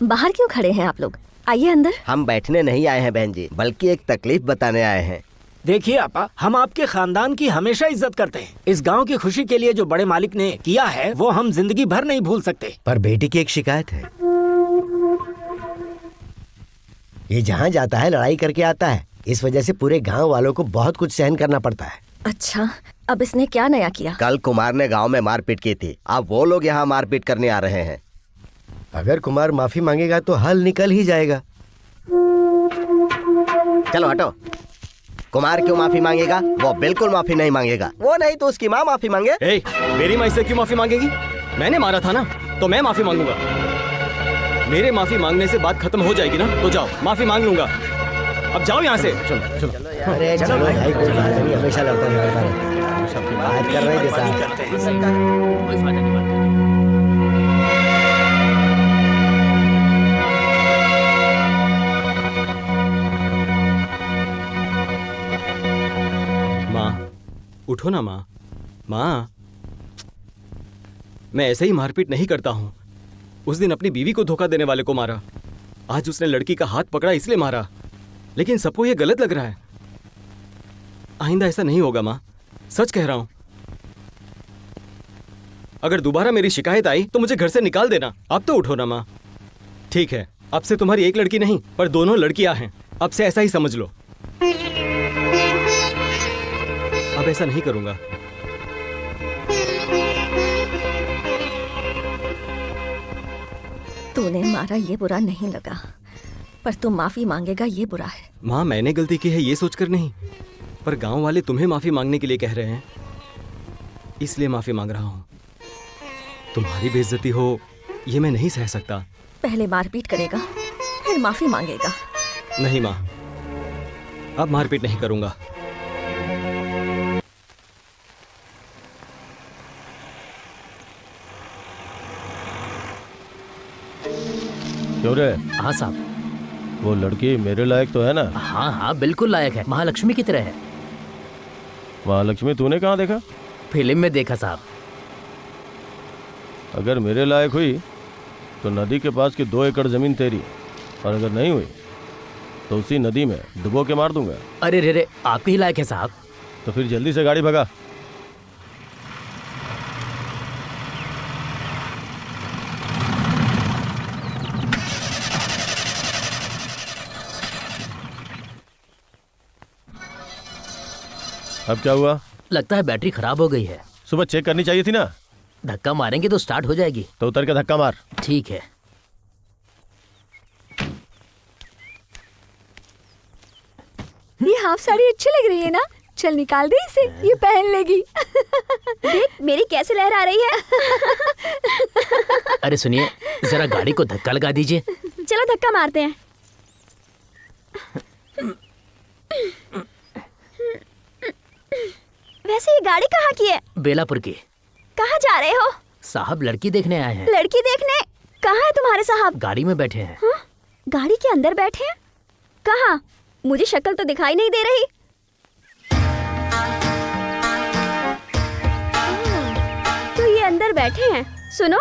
बाहर क्यों खड़े हैं आप लोग? आइए अंदर। हम बैठने नहीं आए हैं बहन जी, बल्कि एक तकलीफ बताने आए हैं। देखिए आपा, हम आपके खानदान की हमेशा इज्जत करते हैं। इस गांव की खुशी के लिए जो बड़े मालिक ने किया है वो हम जिंदगी भर नहीं भूल सकते। पर बेटी की एक शिकायत है। ये जहाँ जाता है लड़ाई करके आता है, इस वजह से पूरे गांव वालों को बहुत कुछ सहन करना पड़ता है। अच्छा, अब इसने क्या नया किया? कल कुमार ने गांव में मारपीट की थी, अब वो लोग यहाँ मारपीट करने आ रहे हैं। अगर कुमार माफी मांगेगा तो हल निकल ही जाएगा। चलो हटो। कुमार क्यों माफी मांगेगा? वो बिल्कुल माफी नहीं मांगेगा। वो नहीं तो उसकी माँ माफी मांगे। मेरी माँ इससे क्यों माफी मांगेगी? मैंने मारा था ना, तो मैं माफी मांगूंगा। मेरे माफी मांगने से बात खत्म हो जाएगी ना, तो जाओ, माफी मांग लूंगा। अब जाओ यहाँ से। चलो अरे चलो भाई, कोई बात नहीं, हमेशा लड़ता रहता है। बात कर रहे हैं कोई फायदा नहीं बात करने का। उठो ना माँ। माँ, मैं ऐसे ही मारपीट नहीं करता हूँ। उस दिन अपनी बीवी को धोखा देने वाले को मारा, आज उसने लड़की का हाथ पकड़ा इसलिए मारा, लेकिन सबको ये गलत लग रहा है। आइंदा ऐसा नहीं होगा माँ, सच कह रहा हूँ। अगर दोबारा मेरी शिकायत आई तो मुझे घर से निकाल देना। अब तो उठो ना माँ। ठीक है, अब से तुम्हारी एक लड़की नहीं पर दोनों लड़कियां हैं। अब से ऐसा ही समझ लो। अब ऐसा नहीं करूंगा। तूने मारा ये बुरा नहीं लगा, पर तू माफी मांगेगा ये बुरा है। माँ, मैंने गलती की है ये सोचकर नहीं, पर गांव वाले तुम्हें माफी मांगने के लिए कह रहे हैं, इसलिए माफी मांग रहा हूँ। तुम्हारी बेइज्जती हो ये मैं नहीं सह सकता। पहले मारपीट करेगा, फिर माफी मांगेगा। नहीं माँ, अब मारपीट नहीं करूंगा। क्यों रे? हाँ साहब। वो लड़की मेरे लायक तो है ना? हाँ हाँ बिल्कुल लायक है, महालक्ष्मी की तरह है। महालक्ष्मी तूने कहाँ देखा? फिल्म में देखा साहब। अगर मेरे लायक हुई तो नदी के पास की 2 एकड़ जमीन तेरी, और अगर नहीं हुई तो उसी नदी में डुबो के मार दूंगा। अरे रे रे, आपके ही लायक है साहब। तो फिर जल्दी से गाड़ी भगा। अब क्या हुआ? लगता है बैटरी खराब हो गई है। सुबह चेक करनी चाहिए थी ना। धक्का मारेंगे तो स्टार्ट हो जाएगी। तो उतर के धक्का मार। ठीक है। ये हाफ साड़ी अच्छी लग रही है ना? चल निकाल दे इसे, ये पहन लेगी। देख मेरी कैसे लहरा रही है। अरे सुनिए, जरा गाड़ी को धक्का लगा दीजिए। चलो धक्का मारते हैं। वैसे ये गाड़ी कहाँ की है? बेलापुर की। कहाँ जा रहे हो? साहब लड़की देखने आए हैं। लड़की देखने? कहाँ है तुम्हारे साहब? गाड़ी में बैठे हैं। हाँ? गाड़ी के अंदर बैठे हैं? कहाँ? मुझे शक्ल तो दिखाई नहीं दे रही। तो ये अंदर बैठे हैं। सुनो,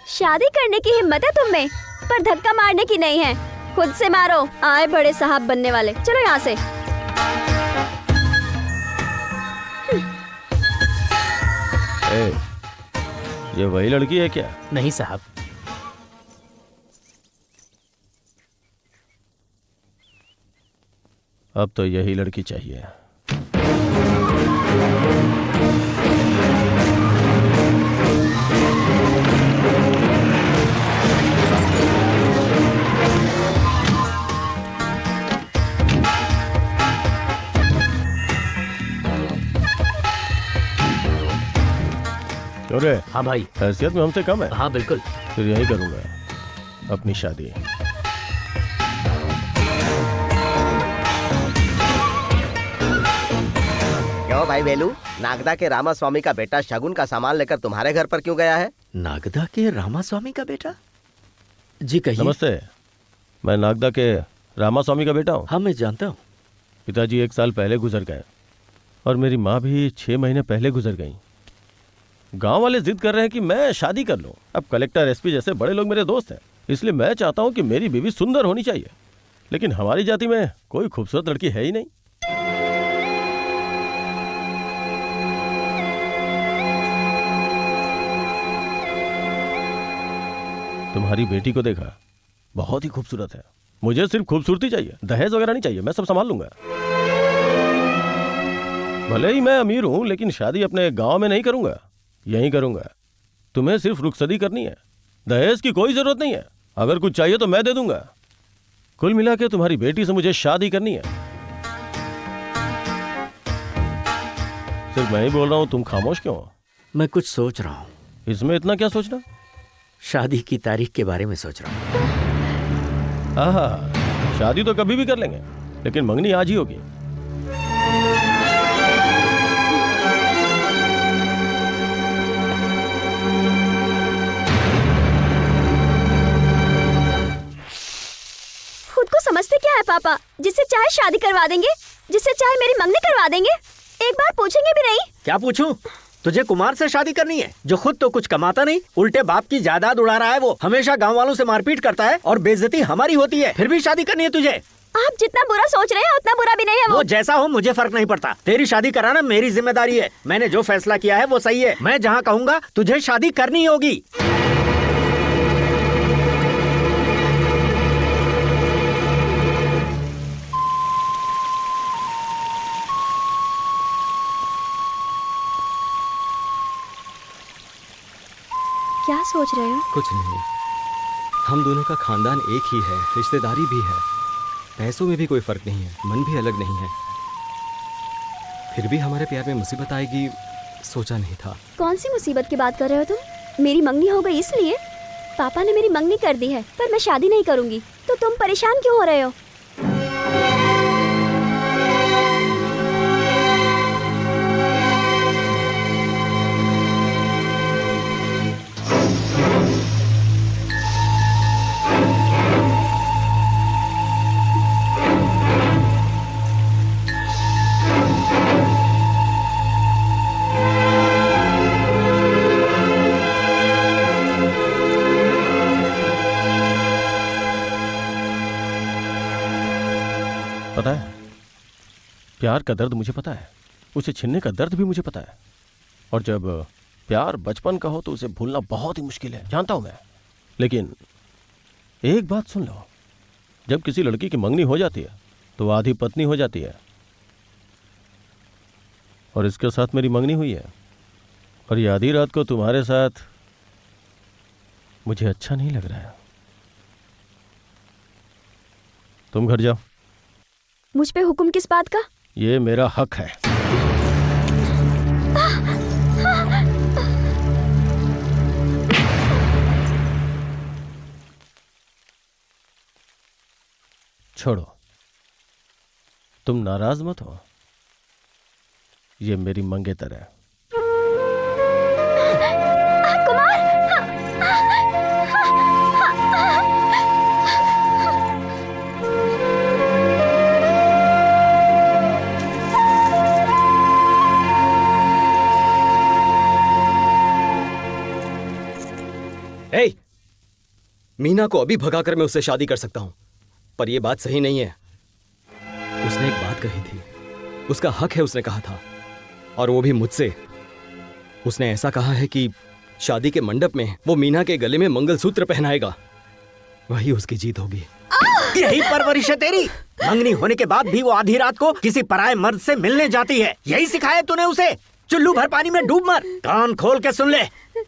शादी करने की हिम्मत है तुम में, पर धक्का मारने की नहीं है। खुद से मारो, आए बड़े साहब बनने वाले। चलो यहाँ से। ये वही लड़की है क्या? नहीं साहब। अब तो यही लड़की चाहिए। अरे हाँ भाई। हैसियत में हमसे कम है? हाँ बिल्कुल। फिर यही करूंगा अपनी शादी। क्यों भाई वेलू, नागदा के रामा स्वामी का बेटा शगुन का सामान लेकर तुम्हारे घर पर क्यों गया है? नागदा के रामा स्वामी का बेटा? जी कहिए। नमस्ते, मैं नागदा के रामा स्वामी का बेटा हूँ। हाँ मैं जानता हूँ। पिताजी 1 साल पहले गुजर गए और मेरी माँ भी 6 महीने पहले गुजर गई। गांव वाले जिद कर रहे हैं कि मैं शादी कर लूं। अब कलेक्टर एसपी जैसे बड़े लोग मेरे दोस्त हैं, इसलिए मैं चाहता हूं कि मेरी बीवी सुंदर होनी चाहिए, लेकिन हमारी जाति में कोई खूबसूरत लड़की है ही नहीं। तुम्हारी बेटी को देखा, बहुत ही खूबसूरत है। मुझे सिर्फ खूबसूरती चाहिए, दहेज वगैरह नहीं चाहिए, मैं सब संभाल लूंगा। भले ही मैं अमीर हूं, लेकिन शादी अपने गांव में नहीं करूंगा, यहीं करूंगा। तुम्हें सिर्फ रुखसती करनी है, दहेज की कोई जरूरत नहीं है। अगर कुछ चाहिए तो मैं दे दूंगा। कुल मिला के तुम्हारी बेटी से मुझे शादी करनी है। सिर्फ मैं ही बोल रहा हूं, तुम खामोश क्यों हो? मैं कुछ सोच रहा हूँ। इसमें इतना क्या सोचना? शादी की तारीख के बारे में सोच रहा हूँ। आहा, शादी तो कभी भी कर लेंगे, लेकिन मंगनी आज ही होगी। खुद को समझते क्या है पापा? जिससे चाहे शादी करवा देंगे, जिससे चाहे मेरी मंगनी करवा देंगे, एक बार पूछेंगे भी नहीं। क्या पूछूं? तुझे कुमार से शादी करनी है, जो खुद तो कुछ कमाता नहीं, उल्टे बाप की जायदाद उड़ा रहा है। वो हमेशा गांव वालों से मारपीट करता है और बेइज्जती हमारी होती है, फिर भी शादी करनी है तुझे। आप जितना बुरा सोच रहे हैं उतना बुरा भी नहीं है वो जैसा हो मुझे फर्क नहीं पड़ता। तेरी शादी कराना मेरी जिम्मेदारी है। मैंने जो फैसला किया है वो सही है। मैं जहाँ कहूँगा तुझे शादी करनी होगी। क्या सोच रहे हो? कुछ नहीं, हम दोनों का खानदान एक ही है, रिश्तेदारी भी है, पैसों में भी कोई फर्क नहीं है, मन भी अलग नहीं है, फिर भी हमारे प्यार में मुसीबत आएगी सोचा नहीं था। कौन सी मुसीबत की बात कर रहे हो तुम? मेरी मंगनी हो गई इसलिए? पापा ने मेरी मंगनी कर दी है, पर मैं शादी नहीं करूंगी, तो तुम परेशान क्यों हो रहे हो? पता है, प्यार का दर्द मुझे पता है, उसे छीनने का दर्द भी मुझे पता है। और जब प्यार बचपन का हो तो उसे भूलना बहुत ही मुश्किल है, जानता हूं मैं। लेकिन एक बात सुन लो, जब किसी लड़की की मंगनी हो जाती है तो आधी पत्नी हो जाती है, और इसके साथ मेरी मंगनी हुई है। और ये आधी रात को तुम्हारे साथ मुझे अच्छा नहीं लग रहा है। तुम घर जाओ। मुझ पे हुक्म किस बात का? ये मेरा हक है। छोड़ो, तुम नाराज मत हो, ये मेरी मंगेतर है। ए, मीना को अभी भगाकर मैं उससे शादी कर सकता हूं, पर यह बात सही नहीं है। उसने एक बात कही थी, उसका हक है उसने कहा था, और वो भी मुझसे। उसने ऐसा कहा है कि शादी के मंडप में वो मीना के गले में मंगलसूत्र पहनाएगा, वही उसकी जीत होगी। यही परवरिश है तेरी? मंगनी होने के बाद भी वो आधी रात को किसी पराये मर्द से मिलने जाती है, यही सिखाया तूने उसे? चुल्लू भर पानी में डूब मर। कान खोल के सुन ले,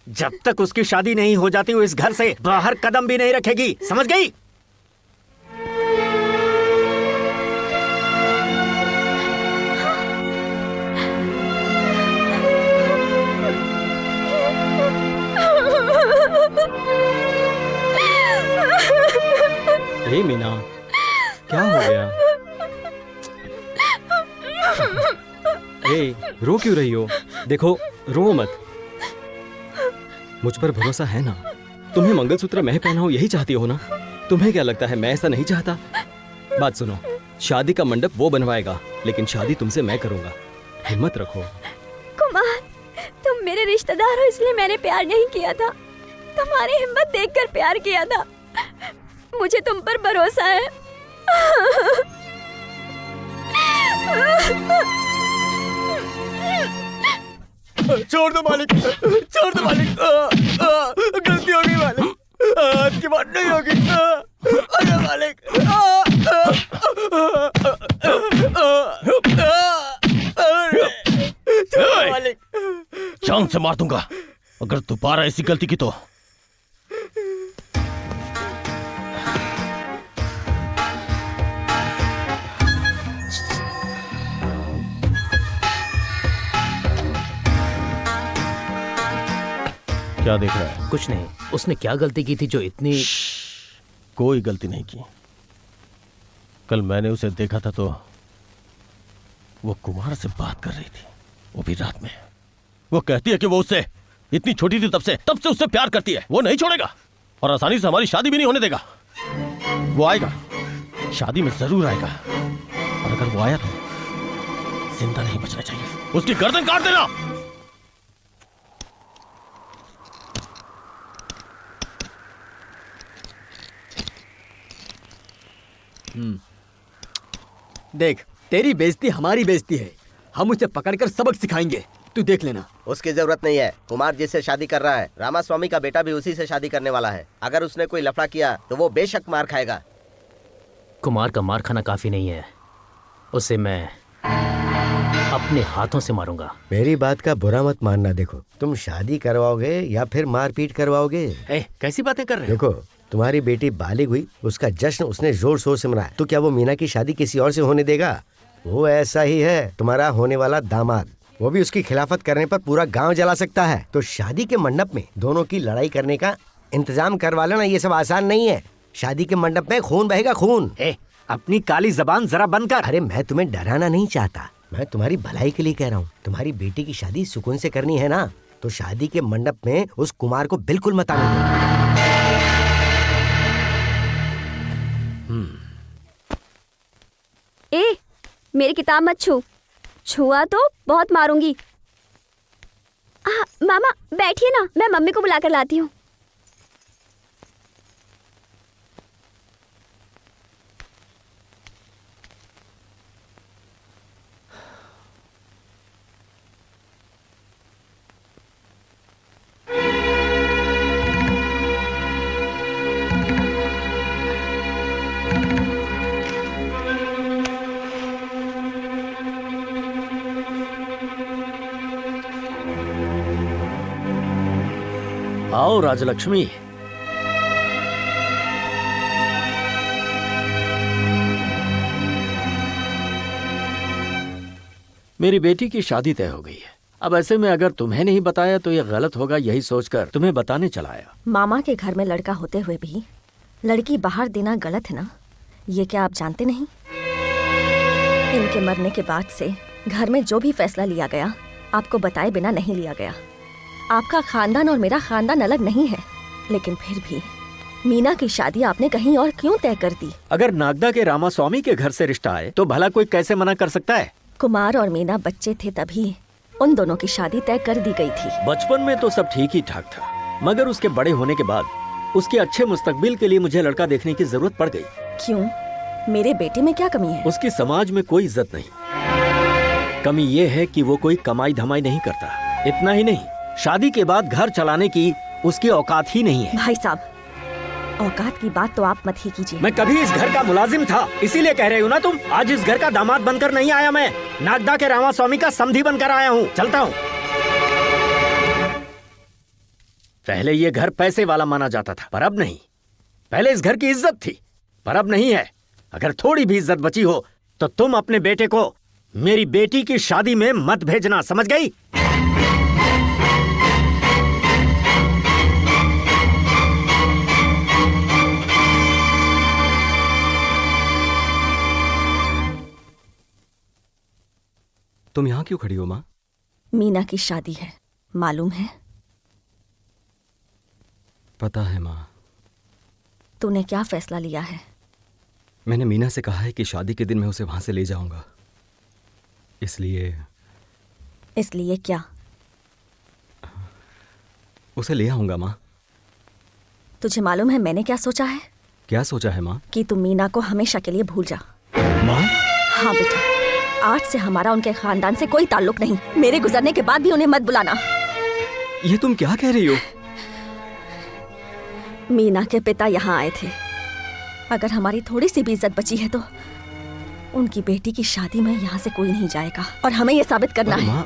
जब तक उसकी शादी नहीं हो जाती वो इस घर से बाहर कदम भी नहीं रखेगी, समझ गई? हे मीना, क्या हो गया? ए, रो क्यों रही हो? देखो, रो मत। मुझ पर भरोसा है ना? तुम्हें मंगलसूत्र मैं पहनाऊं यही चाहती हो ना? तुम्हें क्या लगता है मैं ऐसा नहीं चाहता? बात सुनो, शादी का मंडप वो बनवाएगा, लेकिन शादी तुमसे मैं करूंगा। हिम्मत रखो। कुमार, तुम मेरे रिश्तेदार हो इसलिए मैंने प्यार नहीं किया था। तुम्हारी हिम्मत देखकर प्यार किया था। मुझे तुम पर भरोसा है। छोड़ दो मालिक, छोड़ दो मालिक। गलती होगी मालिक, आज की बात नहीं होगी। अरे मालिक, मालिक। जान से मार दूंगा अगर दोबारा ऐसी गलती की तो। क्या देख रहा है? कुछ नहीं। उसने क्या गलती की थी जो इतनी? कोई गलती नहीं की। कल मैंने उसे देखा था तो वो कुमार से बात कर रही थी, वो भी रात में। वो कहती है कि वो उससे इतनी छोटी थी तब से उससे प्यार करती है। वो नहीं छोड़ेगा और आसानी से हमारी शादी भी नहीं होने देगा। वो आएगा, शादी में जरूर आएगा, और अगर वो आया तो जिंदा नहीं बचना चाहिए। उसकी गर्दन काट देना। देख, तेरी बेइज्जती हमारी बेइज्जती है। हम उसे पकड़कर सबक सिखाएंगे, तू देख लेना। उसकी जरूरत नहीं है। कुमार जिससे शादी कर रहा है, रामास्वामी का बेटा भी उसी से शादी करने वाला है। अगर उसने कोई लफड़ा किया तो वो बेशक मार खाएगा। कुमार का मार खाना काफी नहीं है, उसे मैं अपने हाथों से मारूंगा। मेरी बात का बुरा मत मानना। देखो, तुम शादी करवाओगे या फिर मारपीट करवाओगे? कैसी बातें कर रहे हो? देखो, तुम्हारी बेटी बालिग हुई, उसका जश्न उसने जोर शोर से मनाया, तो क्या वो मीना की शादी किसी और से होने देगा? वो ऐसा ही है, तुम्हारा होने वाला दामाद। वो भी उसकी खिलाफत करने पर पूरा गांव जला सकता है। तो शादी के मंडप में दोनों की लड़ाई करने का इंतजाम करवा लेना। ये सब आसान नहीं है। शादी के मंडप में खून बहेगा, खून। अपनी काली जबान जरा बंद कर। अरे मैं तुम्हें डराना नहीं चाहता, मैं तुम्हारी भलाई के लिए कह रहा हूँ। तुम्हारी बेटी की शादी सुकून से करनी है ना, तो शादी के मंडप में उस कुमार को बिल्कुल मत आने देना। मेरी किताब मत छुआ तो बहुत मारूंगी। मामा बैठिए ना, मैं मम्मी को बुलाकर लाती हूँ। आओ राजलक्ष्मी। मेरी बेटी की शादी तय हो गई है। अब ऐसे में अगर तुम्हें नहीं बताया तो यह गलत होगा, यही सोचकर तुम्हें बताने चला आया। मामा के घर में लड़का होते हुए भी लड़की बाहर देना गलत है ना? ये क्या आप जानते नहीं? इनके मरने के बाद से घर में जो भी फैसला लिया गया आपको बताए बिना नहीं लिया गया। आपका खानदान और मेरा खानदान अलग नहीं है, लेकिन फिर भी मीना की शादी आपने कहीं और क्यों तय कर दी? अगर नागदा के रामास्वामी के घर से रिश्ता आए तो भला कोई कैसे मना कर सकता है? कुमार और मीना बच्चे थे तभी उन दोनों की शादी तय कर दी गई थी। बचपन में तो सब ठीक ही ठाक था, मगर उसके बड़े होने के बाद उसके अच्छे मुस्तकबिल के लिए मुझे लड़का देखने की जरूरत पड़ गई। क्यों? मेरे बेटे में क्या कमी है? उसकी समाज में कोई इज्जत नहीं। कमी ये है कि वो कोई कमाई धमाई नहीं करता। इतना ही नहीं, शादी के बाद घर चलाने की उसकी औकात ही नहीं है। भाई साहब, औकात की बात तो आप मत ही कीजिए। मैं कभी इस घर का मुलाजिम था, इसीलिए कह रहे हो ना तुम। आज इस घर का दामाद बनकर नहीं आया, मैं नागदा के रामास्वामी का समधी बनकर आया हूँ। चलता हूँ। पहले ये घर पैसे वाला माना जाता था, पर अब नहीं। पहले इस घर की इज्जत थी, पर अब नहीं है। अगर थोड़ी भी इज्जत बची हो तो तुम अपने बेटे को मेरी बेटी की शादी में मत भेजना, समझ गई? तुम यहाँ क्यों खड़ी हो माँ? मीना की शादी है, मालूम है? पता है माँ। तूने क्या फैसला लिया है? मैंने मीना से कहा है कि शादी के दिन मैं उसे वहां से ले जाऊंगा। इसलिए क्या? उसे ले आऊंगा माँ। तुझे मालूम है मैंने क्या सोचा है? क्या सोचा है माँ? कि तुम मीना को हमेशा के लिए भूल जा। माँ? हाँ बेटा, आज से हमारा उनके खानदान से कोई ताल्लुक नहीं। मेरे गुजरने के बाद भी उन्हें मत बुलाना। ये तुम क्या कह रही हो? मीना के पिता यहाँ आए थे। अगर हमारी थोड़ी सी भी इज्जत बची है तो उनकी बेटी की शादी में यहाँ से कोई नहीं जाएगा। और हमें ये साबित करना है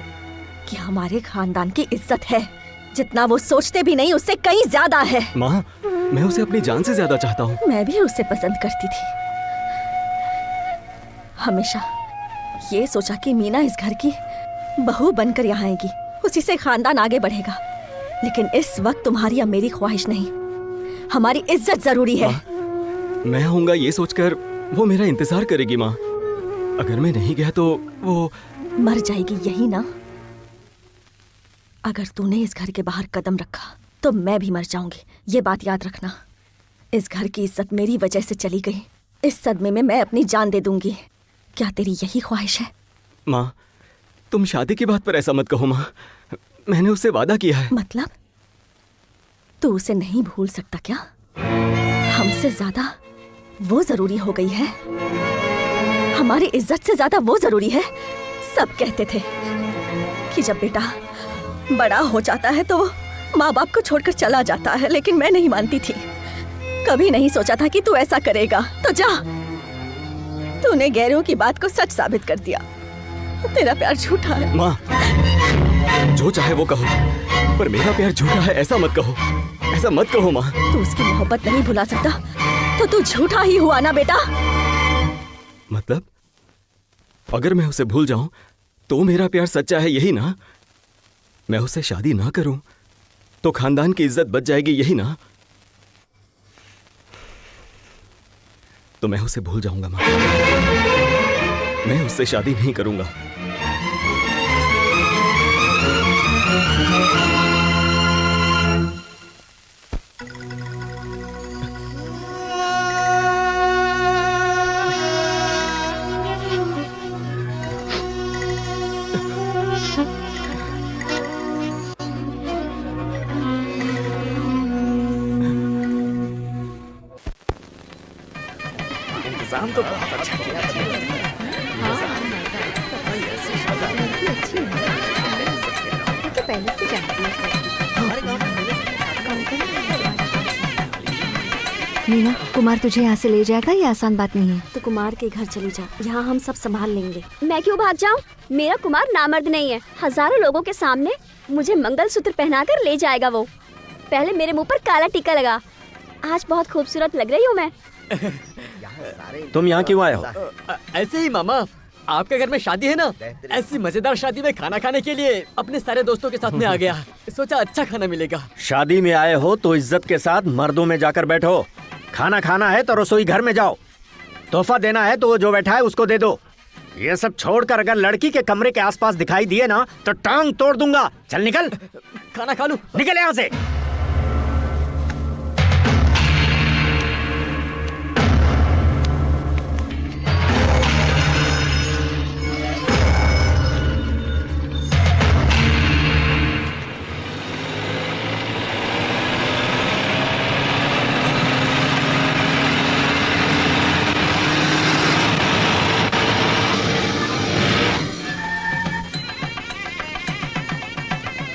कि हमारे खानदान की इज्जत है। जितना वो सोचते भी नहीं उससे कहीं ज्यादा है। माँ, मैं उसे अपनी जान से ज्यादा चाहता हूँ। मैं भी उसे पसंद करती थी। हमेशा ये सोचा कि मीना इस घर की बहू बनकर यहाँ आएगी, उसी से खानदान आगे बढ़ेगा। लेकिन इस वक्त तुम्हारी या मेरी ख्वाहिश नहीं, हमारी इज्जत जरूरी है। मैं आऊंगा ये सोचकर वो मेरा इंतजार करेगी माँ। अगर मैं नहीं गया तो वो मर जाएगी, यही ना? अगर तूने इस घर के बाहर कदम रखा तो मैं भी मर जाऊंगी, ये बात याद रखना। इस घर की इज्जत मेरी वजह से चली गई, इस सदमे में मैं अपनी जान दे दूंगी। क्या तेरी यही ख्वाहिश है? माँ, तुम शादी की बात पर ऐसा मत कहो माँ। मैंने उससे वादा किया है। मतलब तू उसे नहीं भूल सकता क्या? हमसे ज्यादा वो जरूरी हो गई है? हमारी इज्जत से ज्यादा वो जरूरी है? सब कहते थे कि जब बेटा बड़ा हो जाता है तो माँ बाप को छोड़कर चला जाता है, लेकिन मैं नहीं मानती थी। कभी नहीं सोचा था कि तू ऐसा करेगा। तो जा, तूने गैरों की बात को सच साबित कर दिया। तेरा प्यार झूठा है। माँ, जो चाहे वो कहो, पर मेरा प्यार झूठा है ऐसा मत कहो। ऐसा मत कहो माँ। तू उसकी मोहब्बत नहीं भुला सकता तो तू झूठा ही हुआ ना बेटा। मतलब अगर मैं उसे भूल जाऊं तो मेरा प्यार सच्चा है, यही ना? मैं उससे शादी ना करूं तो खानदान की इज्जत बच जाएगी, यही ना? तो मैं उसे भूल जाऊंगा माँ। मैं उससे शादी नहीं करूंगा। इंतजाम तो बहुत अच्छा किया। पहले से जानती है। मीना, कुमार तुझे यहाँ से ले जाएगा, ये आसान बात नहीं है। तो कुमार के घर चली जा, यहाँ हम सब संभाल लेंगे। मैं क्यों भाग जाऊँ? मेरा कुमार नामर्द नहीं है। हजारों लोगों के सामने मुझे मंगलसूत्र पहनाकर ले जाएगा वो। पहले मेरे मुंह पर काला टीका लगा। आज बहुत खूबसूरत लग रही हूँ मैं। तुम यहाँ क्यों आए हो? ऐसे ही मामा, आपके घर में शादी है ना, ऐसी मजेदार शादी में खाना खाने के लिए अपने सारे दोस्तों के साथ में आ गया। सोचा अच्छा खाना मिलेगा। शादी में आए हो तो इज्जत के साथ मर्दों में जाकर बैठो। खाना खाना है तो रसोई घर में जाओ। तोहफा देना है तो वो जो बैठा है उसको दे दो। ये सब छोड़कर अगर लड़की के कमरे के आसपास दिखाई दिए ना तो टांग तोड़ दूंगा। चल निकल। खाना खा लूं। निकल यहाँ से।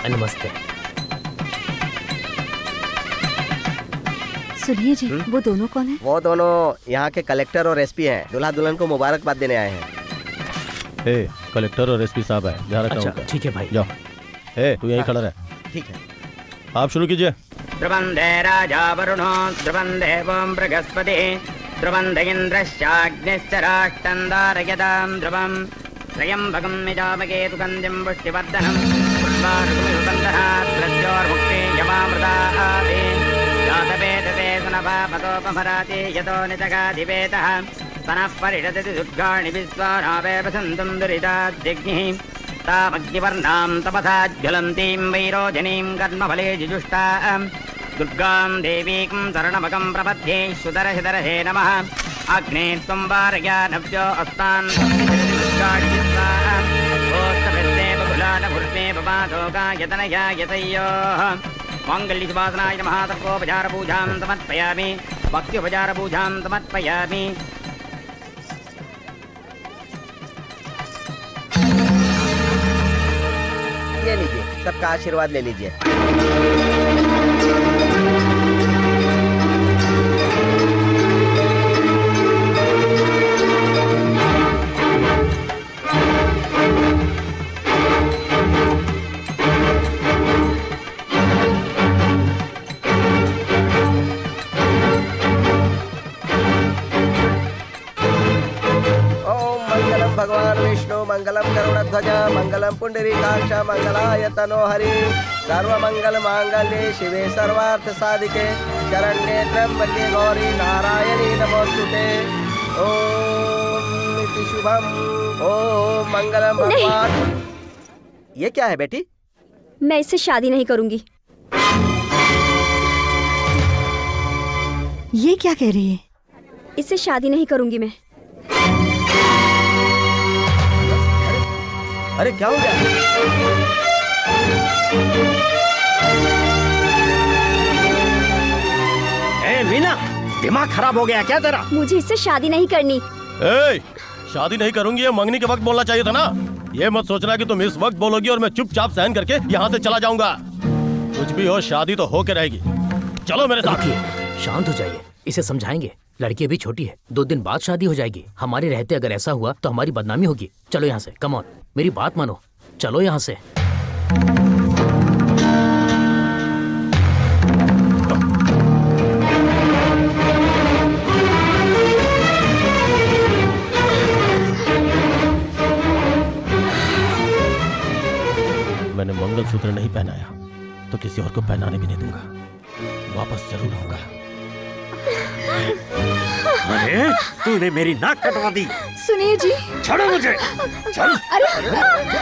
नमस्ते। सुनिए जी, वो दोनों कौन है? वो दोनों यहाँ के कलेक्टर और एसपी हैं। दूल्हा दुल्हन को मुबारकबाद देने आए हैं। ए, कलेक्टर और एसपी साहब है, ध्यान रखना। अच्छा ठीक है भाई, जाओ। ए, तू यहीं खड़ा रह। ठीक है, आप शुरू कीजिए। ध्रुवंदे राजा वरुणो ध्रुवंदे वोम बृहस्पति ध्रुवंद इंद्रश्चाग्निश्च राष्ट्रंदारयतां ध्रुवं त्र्यंबकं यजामहे सुगन्धिं पुष्टिवर्धनं पुष्पारुगुमिवन्दः प्रत्योर्मुक्ते यमामृताः जातवेदते सुनपापतोपमराति यतो नितगाधिवेतः सनः परिषदति दुर्गाणि विश्वानावे वसन्तं दुरिताद्यग्निः तामग्निवर्णां तपसा ज्वलन्तीं वैरोजनीं कर्मफले जिजुष्टां दुर्गां देवीं शरणमगं प्रपद्ये सुदर्शदर्शे नमः अग्ने त्वं वारयानव्यो अस्तान् मंगल्यवासनाय नमः तपोपचारपूजां समर्पयामि भक्त्योपचारपूजां समर्पयामि। ये लीजिए, सबका आशीर्वाद ले लीजिए। भगवान विष्णु मंगलम गरुड़ध्वज मंगलम पुंडरीकाक्ष मंगलाय तनो हरि सर्वमंगल मांगल्ये शिवे सर्वार्थ साधिके शरण्ये त्र्यंबके गौरी नारायणी नमोस्तुते। ओम इति शुभम। ओम मंगलम भगवान। ये क्या है बेटी? मैं इससे शादी नहीं करूंगी। ये क्या कह रही है? इससे शादी नहीं करूंगी मैं। अरे क्या हो गया? ए मीना, दिमाग खराब हो गया क्या तेरा? मुझे इससे शादी नहीं करनी। ए, शादी नहीं करूंगी ये मंगनी के वक्त बोलना चाहिए था ना। ये मत सोचना कि तुम इस वक्त बोलोगी और मैं चुपचाप सहन करके यहाँ से चला जाऊंगा। कुछ भी हो, शादी तो होके रहेगी। चलो मेरे साथ। शांत हो जाइए, इसे समझाएंगे। लड़की अभी छोटी है, 2 दिन बाद शादी हो जाएगी। हमारे रहते अगर ऐसा हुआ तो हमारी बदनामी होगी। चलो यहाँ से, कम ऑन, मेरी बात मानो, चलो यहाँ से। मैंने मंगलसूत्र नहीं पहनाया तो किसी और को पहनाने भी नहीं दूंगा। वापस जरूर आऊंगा। अरे तूने मेरी नाक कटवा दी। सुनिए जी, छोड़ो मुझे। चल। अरे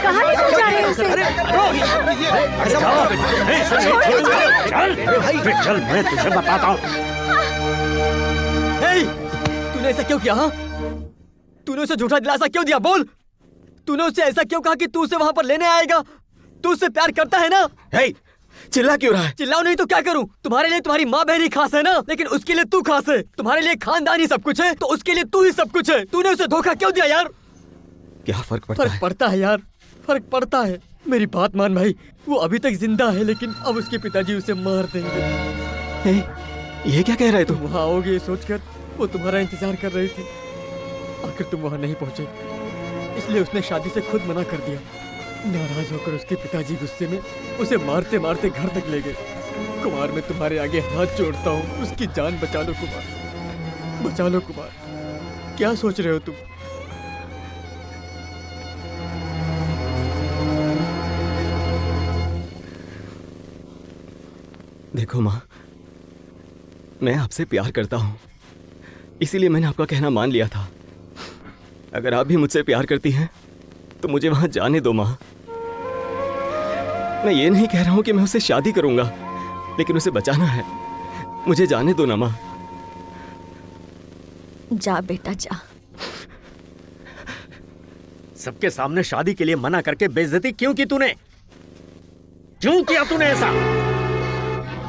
कहाँ लेकर जा रहे हैं उसे? चल, मैं तुझे बताता हूँ। तूने ऐसा क्यों किया? हाँ, तूने उसे झूठा दिलासा क्यों दिया? बोल, तूने उससे ऐसा क्यों कहा कि तू उसे वहाँ पर लेने आएगा? तू उससे प्यार करता है ना? चिल्ला क्यों रहा है? चिल्लाओ नहीं तो क्या करूं? तुम्हारे लिए तुम्हारी माँ बहन ही खास है ना, लेकिन उसके लिए तू खास है। तुम्हारे लिए खानदान ही सब कुछ है, तो उसके लिए तू ही सब कुछ है। तूने उसे धोखा क्यों दिया यार? क्या फर्क पड़ता है? फर्क पड़ता है यार, फर्क पड़ता है। मेरी बात मान भाई, वो अभी तक जिंदा है, लेकिन अब उसके पिताजी उसे मार देंगे। ये क्या कह रहे तुम? वहाँ आओगे सोचकर वो तुम्हारा इंतजार कर रही थी। आखिर तुम वहाँ नहीं पहुँचे, इसलिए उसने शादी से खुद मना कर दिया। नाराज होकर उसके पिताजी गुस्से में उसे मारते मारते घर तक ले गए। कुमार, मैं तुम्हारे आगे हाथ जोड़ता हूँ, उसकी जान बचा लो कुमार, बचा लो कुमार। क्या सोच रहे हो तुम? देखो माँ, मैं आपसे प्यार करता हूँ, इसीलिए मैंने आपका कहना मान लिया था। अगर आप भी मुझसे प्यार करती हैं तो मुझे वहां जाने दो माँ। मैं ये नहीं कह रहा हूं कि मैं उससे शादी करूंगा, लेकिन उसे बचाना है। मुझे जाने दो ना माँ। जा बेटा जा। सबके सामने शादी के लिए मना करके बेइज्जती क्यों की तूने? क्यों किया तूने ऐसा?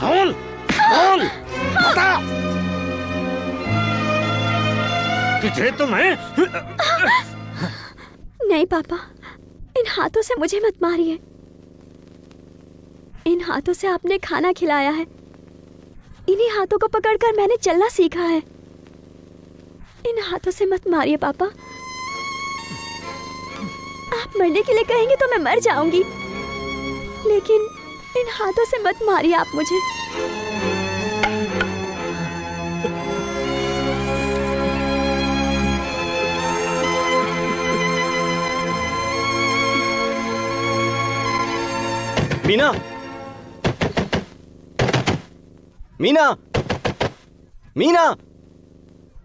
बोल बोल, बता। तुझे तो मैं नहीं पापा, इन हाथों से मुझे मत मारिए। इन हाथों से आपने खाना खिलाया है, इन्हीं हाथों को पकड़कर मैंने चलना सीखा है। इन हाथों से मत मारिए पापा। आप मरने के लिए कहेंगे तो मैं मर जाऊंगी, लेकिन इन हाथों से मत मारिए आप मुझे। मीना, मीना, मीना,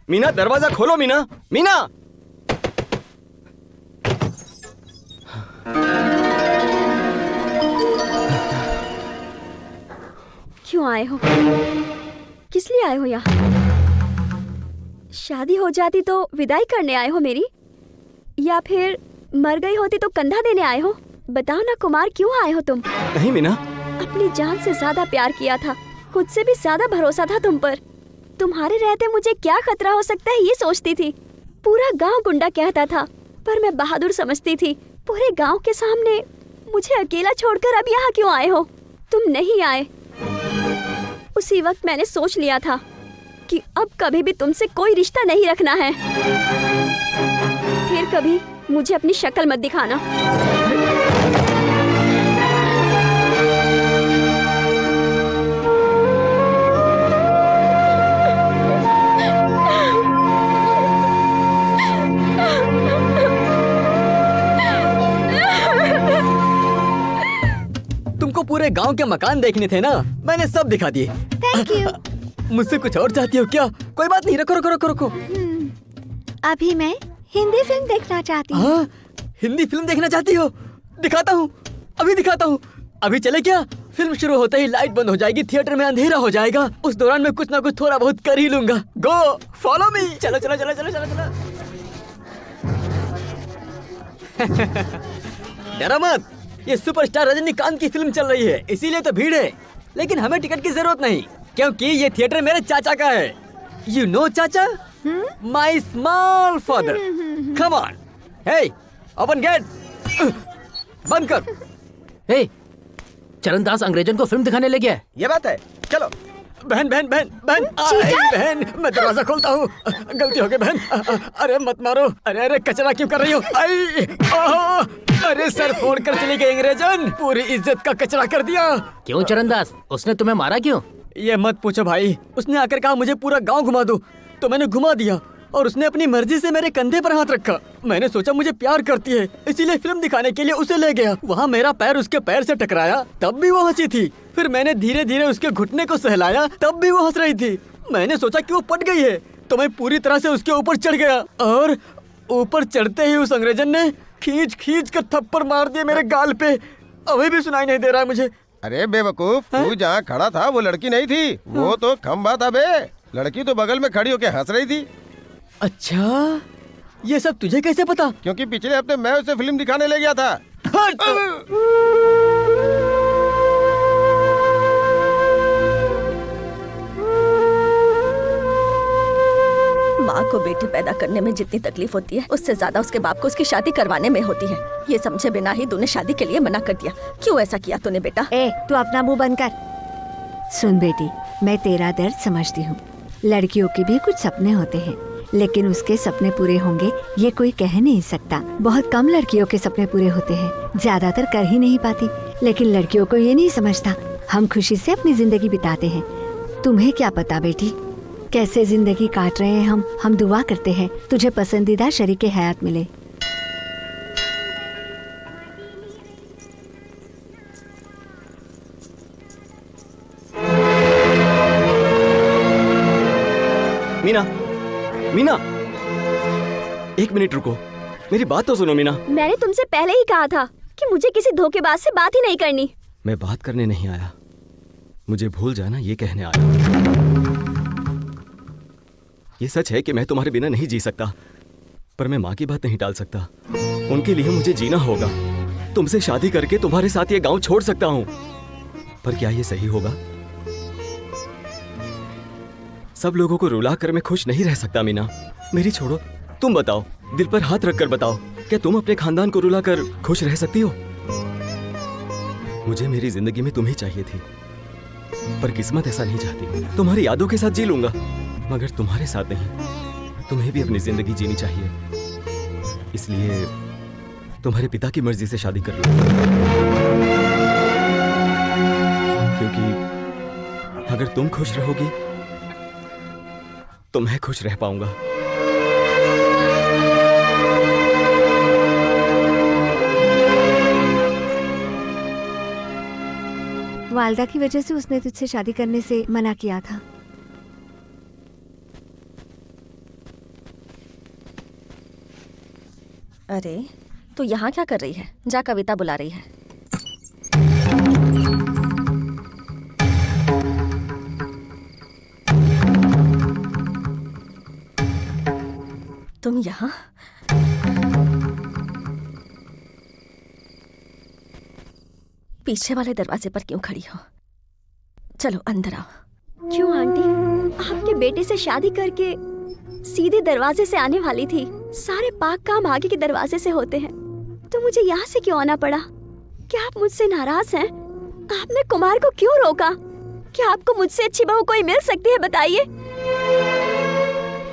मीना, दरवाजा खोलो मीना, मीना। क्यों आए हो? किस लिए आए हो यहाँ? शादी हो जाती तो विदाई करने आए हो मेरी, या फिर मर गई होती तो कंधा देने आए हो? बताओ ना कुमार, क्यों आए हो तुम? नहीं मीना, अपनी जान से ज्यादा प्यार किया था, खुद से भी ज्यादा भरोसा था तुम पर। तुम्हारे रहते मुझे क्या खतरा हो सकता है ये सोचती थी। पूरा गांव गुंडा कहता था, पर मैं बहादुर समझती थी। पूरे गांव के सामने मुझे अकेला छोड़कर अब यहाँ क्यों आए हो? तुम नहीं आए। उसी वक्त मैंने सोच लिया था कि अब कभी भी तुमसे कोई रिश्ता नहीं रखना है। फिर कभी मुझे अपनी शक्ल मत दिखाना। तुमको पूरे गांव के मकान देखने थे ना, मैंने सब दिखा दिए। Thank you. मुझसे कुछ और चाहती हो क्या? कोई बात नहीं, रखो रखो रखो रखो। अभी मैं हिंदी फिल्म देखना चाहती हूँ। हाँ, हिंदी फिल्म देखना चाहती हो? दिखाता हूँ, अभी दिखाता हूँ। अभी चले क्या? फिल्म शुरू होते ही लाइट बंद हो जाएगी, थिएटर में अंधेरा हो जाएगा। उस दौरान मैं कुछ ना कुछ थोड़ा बहुत कर ही लूंगा। Go follow me. चलो चलो चलो चलो चलो चलो। डरो मत, ये सुपरस्टार रजनीकांत की फिल्म चल रही है, इसीलिए तो भीड़ है। लेकिन हमें टिकट की जरूरत नहीं, क्योंकि ये थिएटर मेरे चाचा का है। यू नो चाचा, my small father. Come on, hey open gate. बंद कर। हे, चरणदास अंग्रेजन को फिल्म दिखाने ले गया है। ये बात है, चलो। बहन बहन बहन बहन, बहन मैं दरवाजा खोलता हूँ। गलती हो गई बहन। अरे मत मारो। अरे अरे कचरा क्यों कर रही हो? आई, अरे सर फोड़ कर चली गई अंग्रेजन, पूरी इज्जत का कचरा कर दिया। क्यों चरणदास, उसने तुम्हें मारा क्यों? ये मत पूछो भाई, उसने आकर कहा मुझे पूरा गांव घुमा दो, तो मैंने घुमा दिया और उसने अपनी मर्जी से मेरे कंधे पर हाथ रखा। मैंने सोचा मुझे प्यार करती है, इसीलिए फिल्म दिखाने के लिए उसे ले गया। वहाँ मेरा पैर उसके पैर से टकराया, तब भी वो हंसी थी। फिर मैंने धीरे धीरे उसके घुटने को सहलाया, तब भी वो हंस रही थी। मैंने सोचा कि वो पट गई है, तो मैं पूरी तरह से उसके ऊपर चढ़ गया और ऊपर चढ़ते ही उस अंग्रेजन ने खींच खींच कर थप्पड़ मार दिए मेरे गाल पे। अभी भी सुनाई नहीं दे रहा है मुझे। अरे बेवकूफ, तू जहाँ खड़ा था वो लड़की नहीं थी, वो तो खंबा था बे। लड़की तो बगल में खड़ी होकर हंस रही थी। अच्छा, ये सब तुझे कैसे पता? क्योंकि पिछले हफ्ते मैं उसे फिल्म दिखाने ले गया था। माँ को बेटी पैदा करने में जितनी तकलीफ होती है, उससे ज्यादा उसके बाप को उसकी शादी करवाने में होती है। ये समझे बिना ही तूने शादी के लिए मना कर दिया। क्यों ऐसा किया तूने बेटा? तू अपना मुंह बंद कर। सुन बेटी, मैं तेरा दर्द समझती हूँ। लड़कियों के भी कुछ सपने होते हैं, लेकिन उसके सपने पूरे होंगे ये कोई कह नहीं सकता। बहुत कम लड़कियों के सपने पूरे होते हैं, ज्यादातर कर ही नहीं पाती। लेकिन लड़कियों को ये नहीं समझता, हम खुशी से अपनी जिंदगी बिताते हैं। तुम्हें क्या पता बेटी कैसे जिंदगी काट रहे हैं हम दुआ करते हैं तुझे पसंदीदा शरीके हयात मिले। मीना, मीना, एक मिनट रुको, मेरी बात तो सुनो मीना। मैंने तुमसे पहले ही कहा था कि मुझे किसी धोखेबाज से बात ही नहीं करनी। मैं बात करने नहीं आया, मुझे भूल जाना ये कहने आया। ये सच है कि मैं तुम्हारे बिना नहीं जी सकता, पर मैं माँ की बात नहीं टाल सकता। उनके लिए मुझे जीना होगा। तुमसे शादी करके तुम्हारे साथ ये गांव छोड़ सकता हूँ, पर क्या ये सही होगा? सब लोगों को रुला कर मैं खुश नहीं रह सकता मीना। मेरी छोड़ो, तुम बताओ, दिल पर हाथ रखकर बताओ, क्या तुम अपने खानदान को रुला कर खुश रह सकती हो? मुझे मेरी जिंदगी में तुम ही चाहिए थी, पर किस्मत ऐसा नहीं चाहती। तुम्हारी यादों के साथ जी लूंगा, मगर तुम्हारे साथ नहीं। तुम्हें भी अपनी जिंदगी जीनी चाहिए, इसलिए तुम्हारे पिता की मर्जी से शादी कर लो, क्योंकि अगर तुम खुश रहोगी तो मैं खुश रह पाऊंगा। वालदा की वजह से उसने तुझसे शादी करने से मना किया था। अरे तू यहाँ क्या कर रही है? जा, कविता बुला रही है। तुम यहाँ? पीछे वाले दरवाजे पर क्यों खड़ी हो? चलो अंदर आओ। क्यों आंटी? आपके बेटे से शादी करके सीधे दरवाजे से आने वाली थी। सारे पाक काम आगे के दरवाजे से होते हैं, तो मुझे यहाँ से क्यों आना पड़ा? क्या आप मुझसे नाराज हैं? आपने कुमार को क्यों रोका? क्या आपको मुझसे अच्छी बहू कोई मिल सकती है? बताइए,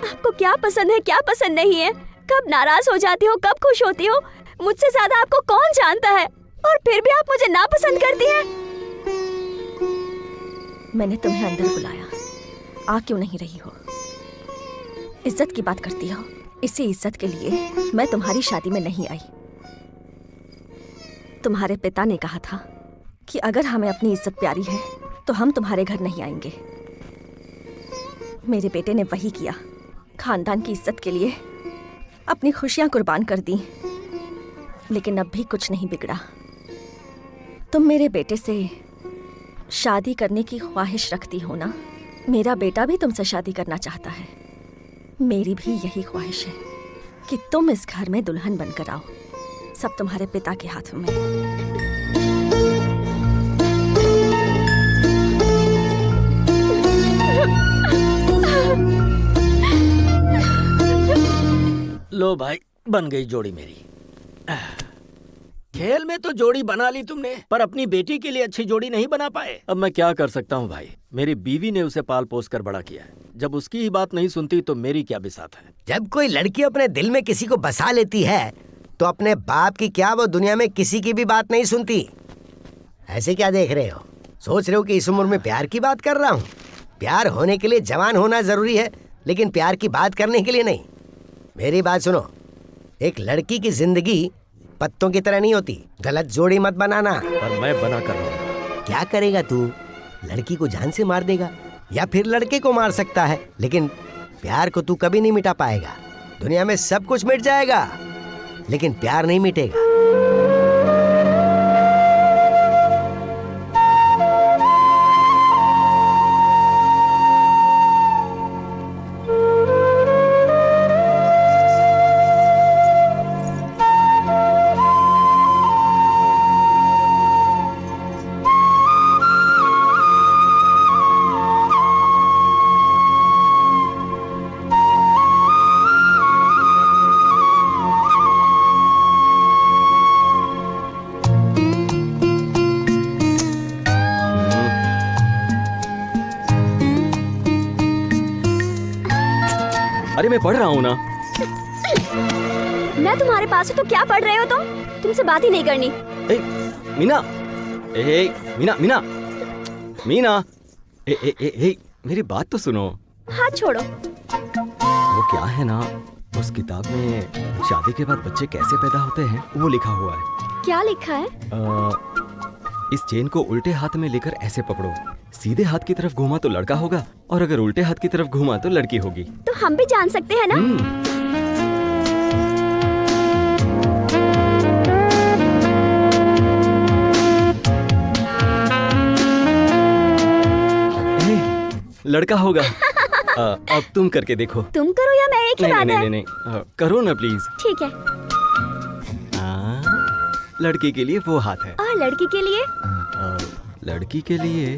आपको क्या पसंद है, क्या पसंद नहीं है? कब नाराज हो जाती हो, कब खुश होती हो? मुझसे ज्यादा आपको कौन जानता है? और फिर भी आप मुझे नापसंद करती हैं। मैंने तुम्हें अंदर बुलाया, आ क्यों नहीं रही हो? इज्जत की बात करती हो। इसी इज्जत के लिए मैं तुम्हारी शादी में नहीं आई। तुम्हारे पिता ने कहा था कि अगर हमें अपनी इज्जत प्यारी है तो हम तुम्हारे घर नहीं आएंगे। मेरे बेटे ने वही किया। खानदान की इज्जत के लिए अपनी खुशियां कुर्बान कर दी, लेकिन अब भी कुछ नहीं बिगड़ा। तुम मेरे बेटे से शादी करने की ख्वाहिश रखती हो ना? मेरा बेटा भी तुमसे शादी करना चाहता है। मेरी भी यही ख्वाहिश है कि तुम इस घर में दुल्हन बनकर आओ। सब तुम्हारे पिता के हाथों में। लो भाई, बन गई जोड़ी मेरी। खेल में तो जोड़ी बना ली तुमने, पर अपनी बेटी के लिए अच्छी जोड़ी नहीं बना पाए। अब मैं क्या कर सकता हूँ भाई? मेरी बीवी ने उसे पाल पोस कर बड़ा किया है। जब उसकी ही बात नहीं सुनती तो मेरी क्या बिसात है? जब कोई लड़की अपने दिल में किसी को बसा लेती है तो अपने बाप की क्या वो दुनिया में किसी की भी बात नहीं सुनती। ऐसे क्या देख रहे हो? सोच रहे हो कि इस उम्र में प्यार की बात कर रहा हूँ? प्यार होने के लिए जवान होना जरूरी है, लेकिन प्यार की बात करने के लिए नहीं। मेरी बात सुनो, एक लड़की की जिंदगी पत्तों की तरह नहीं होती। गलत जोड़ी मत बनाना। पर मैं बना कर रहा हूँ। क्या करेगा तू? लड़की को जान से मार देगा या फिर लड़के को मार सकता है, लेकिन प्यार को तू कभी नहीं मिटा पाएगा। दुनिया में सब कुछ मिट जाएगा, लेकिन प्यार नहीं मिटेगा। अरे मैं पढ़ रहा हूँ ना। मैं तुम्हारे पास हूँ तो क्या पढ़ रहे हो तुम? तुमसे बात ही नहीं करनी। ए, मीना, मीना मीना मीना, मेरी बात तो सुनो। हाथ छोड़ो। वो क्या है ना, उस किताब में शादी के बाद बच्चे कैसे पैदा होते हैं वो लिखा हुआ है। क्या लिखा है? इस चेन को उल्टे हाथ में लेकर ऐसे पकड़ो। सीधे हाथ की तरफ घूमा तो लड़का होगा, और अगर उल्टे हाथ की तरफ घूमा तो लड़की होगी। तो हम भी जान सकते हैं ना? लड़का होगा। अब तुम करके देखो। तुम करो या मैं? एक ही बात है। नहीं, करो ना प्लीज। ठीक है। लड़की के लिए वो हाथ है, और लड़की के लिए? लड़की के लिए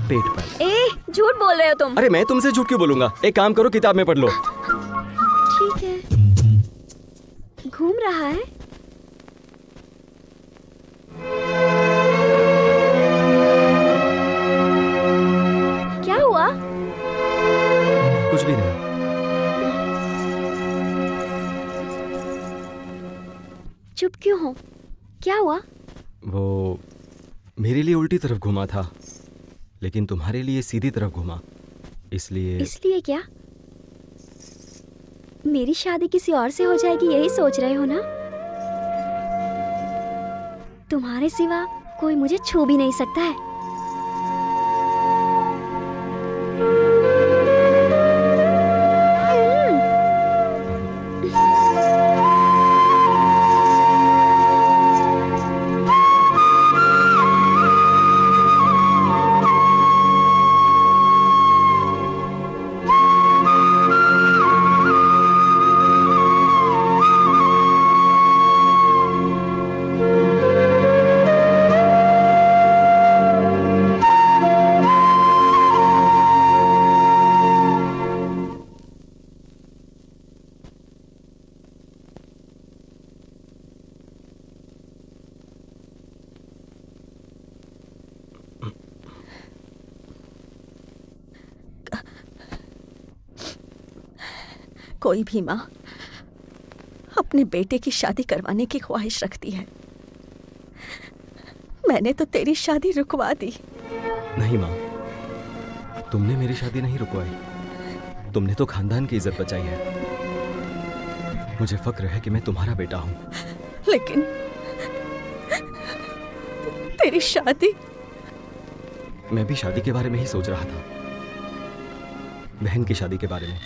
पेट पर। झूठ बोल रहे हो तुम। अरे मैं तुमसे झूठ क्यों बोलूंगा? एक काम करो, किताब में पढ़ लो। ठीक है। घूम रहा है। क्या हुआ? कुछ भी नहीं। चुप क्यों हो? क्या हुआ? वो मेरे लिए उल्टी तरफ घुमा था, लेकिन तुम्हारे लिए सीधी तरफ घुमा, इसलिए। इसलिए क्या? मेरी शादी किसी और से हो जाएगी यही सोच रहे हो ना? तुम्हारे सिवा कोई मुझे छू भी नहीं सकता है। कोई भी माँ अपने बेटे की शादी करवाने की ख्वाहिश रखती है। मैंने तो तेरी शादी रुकवा दी। नहीं माँ, तुमने मेरी शादी नहीं रुकवाई, तुमने तो खानदान की इज्जत बचाई है। मुझे फक्र है कि मैं तुम्हारा बेटा हूँ। लेकिन तेरी शादी। मैं भी शादी के बारे में ही सोच रहा था, बहन की शादी के बारे में।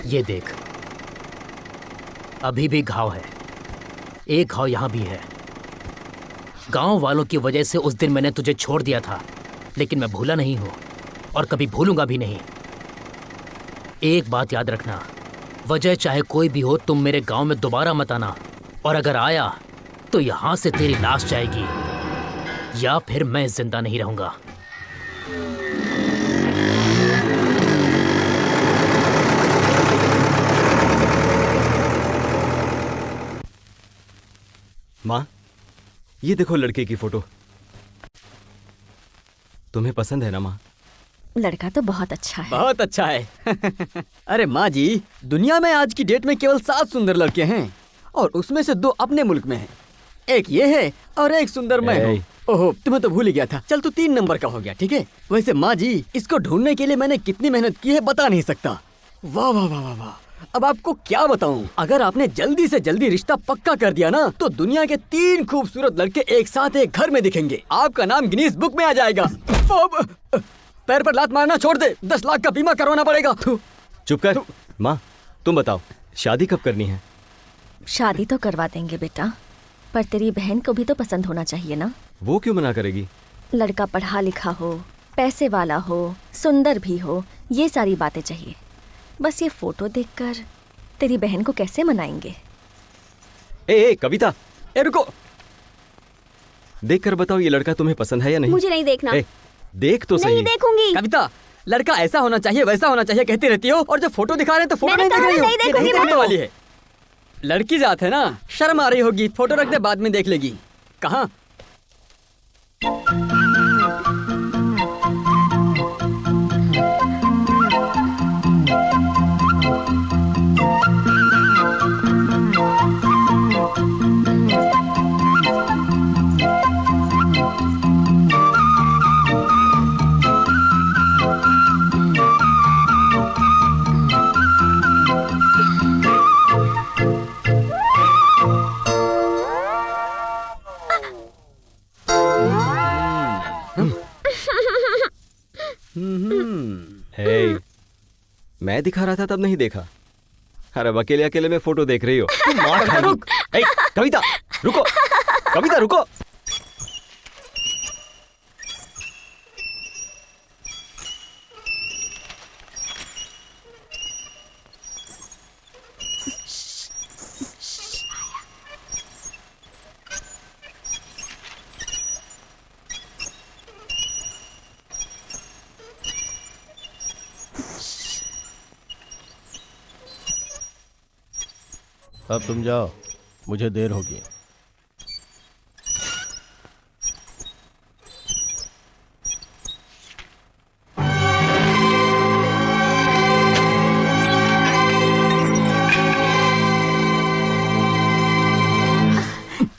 ये देख, अभी भी घाव है। एक घाव यहां भी है। गांव वालों की वजह से उस दिन मैंने तुझे छोड़ दिया था, लेकिन मैं भूला नहीं हूं और कभी भूलूंगा भी नहीं। एक बात याद रखना, वजह चाहे कोई भी हो, तुम मेरे गांव में दोबारा मत आना। और अगर आया तो यहां से तेरी लाश जाएगी, या फिर मैं जिंदा नहीं रहूंगा। माँ, ये देखो लड़के की फोटो। तुम्हें पसंद है ना माँ? लड़का तो बहुत अच्छा है। बहुत अच्छा है। अरे माँ जी, दुनिया में आज की डेट में केवल 7 सुंदर लड़के हैं और उसमें से 2 अपने मुल्क में हैं। एक ये है और एक सुंदर मैं हूँ। ओहो, तुम्हें तो भूल ही गया था। चल तू 3 नंबर का हो गया, ठीक है। वैसे माँ जी, इसको ढूंढने के लिए मैंने कितनी मेहनत की है बता नहीं सकता। वाह वाह वाह वाह वाह। अब आपको क्या बताऊं, अगर आपने जल्दी से जल्दी रिश्ता पक्का कर दिया ना, तो दुनिया के 3 खूबसूरत लड़के एक साथ एक घर में दिखेंगे। आपका नाम गिनीज बुक में आ जाएगा। पैर पर लात मारना छोड़ दे, 10 लाख का बीमा करवाना पड़ेगा। चुप कर। माँ, तुम बताओ शादी कब करनी है? शादी तो करवा देंगे बेटा, पर तेरी बहन को भी तो पसंद होना चाहिए ना। वो क्यों मना करेगी? लड़का पढ़ा लिखा हो, पैसे वाला हो, सुंदर भी हो, ये सारी बातें चाहिए। बस ये फोटो देखकर तेरी बहन को कैसे मनाएंगे? ए कविता, ए रुको। देख कर बताओ ये लड़का तुम्हें पसंद है या नहीं? मुझे नहीं देखना। देख तो सही। नहीं देखूंगी। कविता, लड़का ऐसा होना चाहिए वैसा होना चाहिए कहती रहती हो, और जब फोटो दिखा रहे हैं तो फोटो नहीं दिख रही हो। नहीं देखूंगी देखने वाली है। लड़की जात है ना, शर्म आ रही होगी। फोटो रख दे, बाद में देख लेगी। कहाँ? मैं दिखा रहा था तब नहीं देखा। अरे अब अकेले अकेले में फोटो देख रही हो। मार खा रुक। कविता रुको, कविता रुको। अब तुम जाओ, मुझे देर होगी।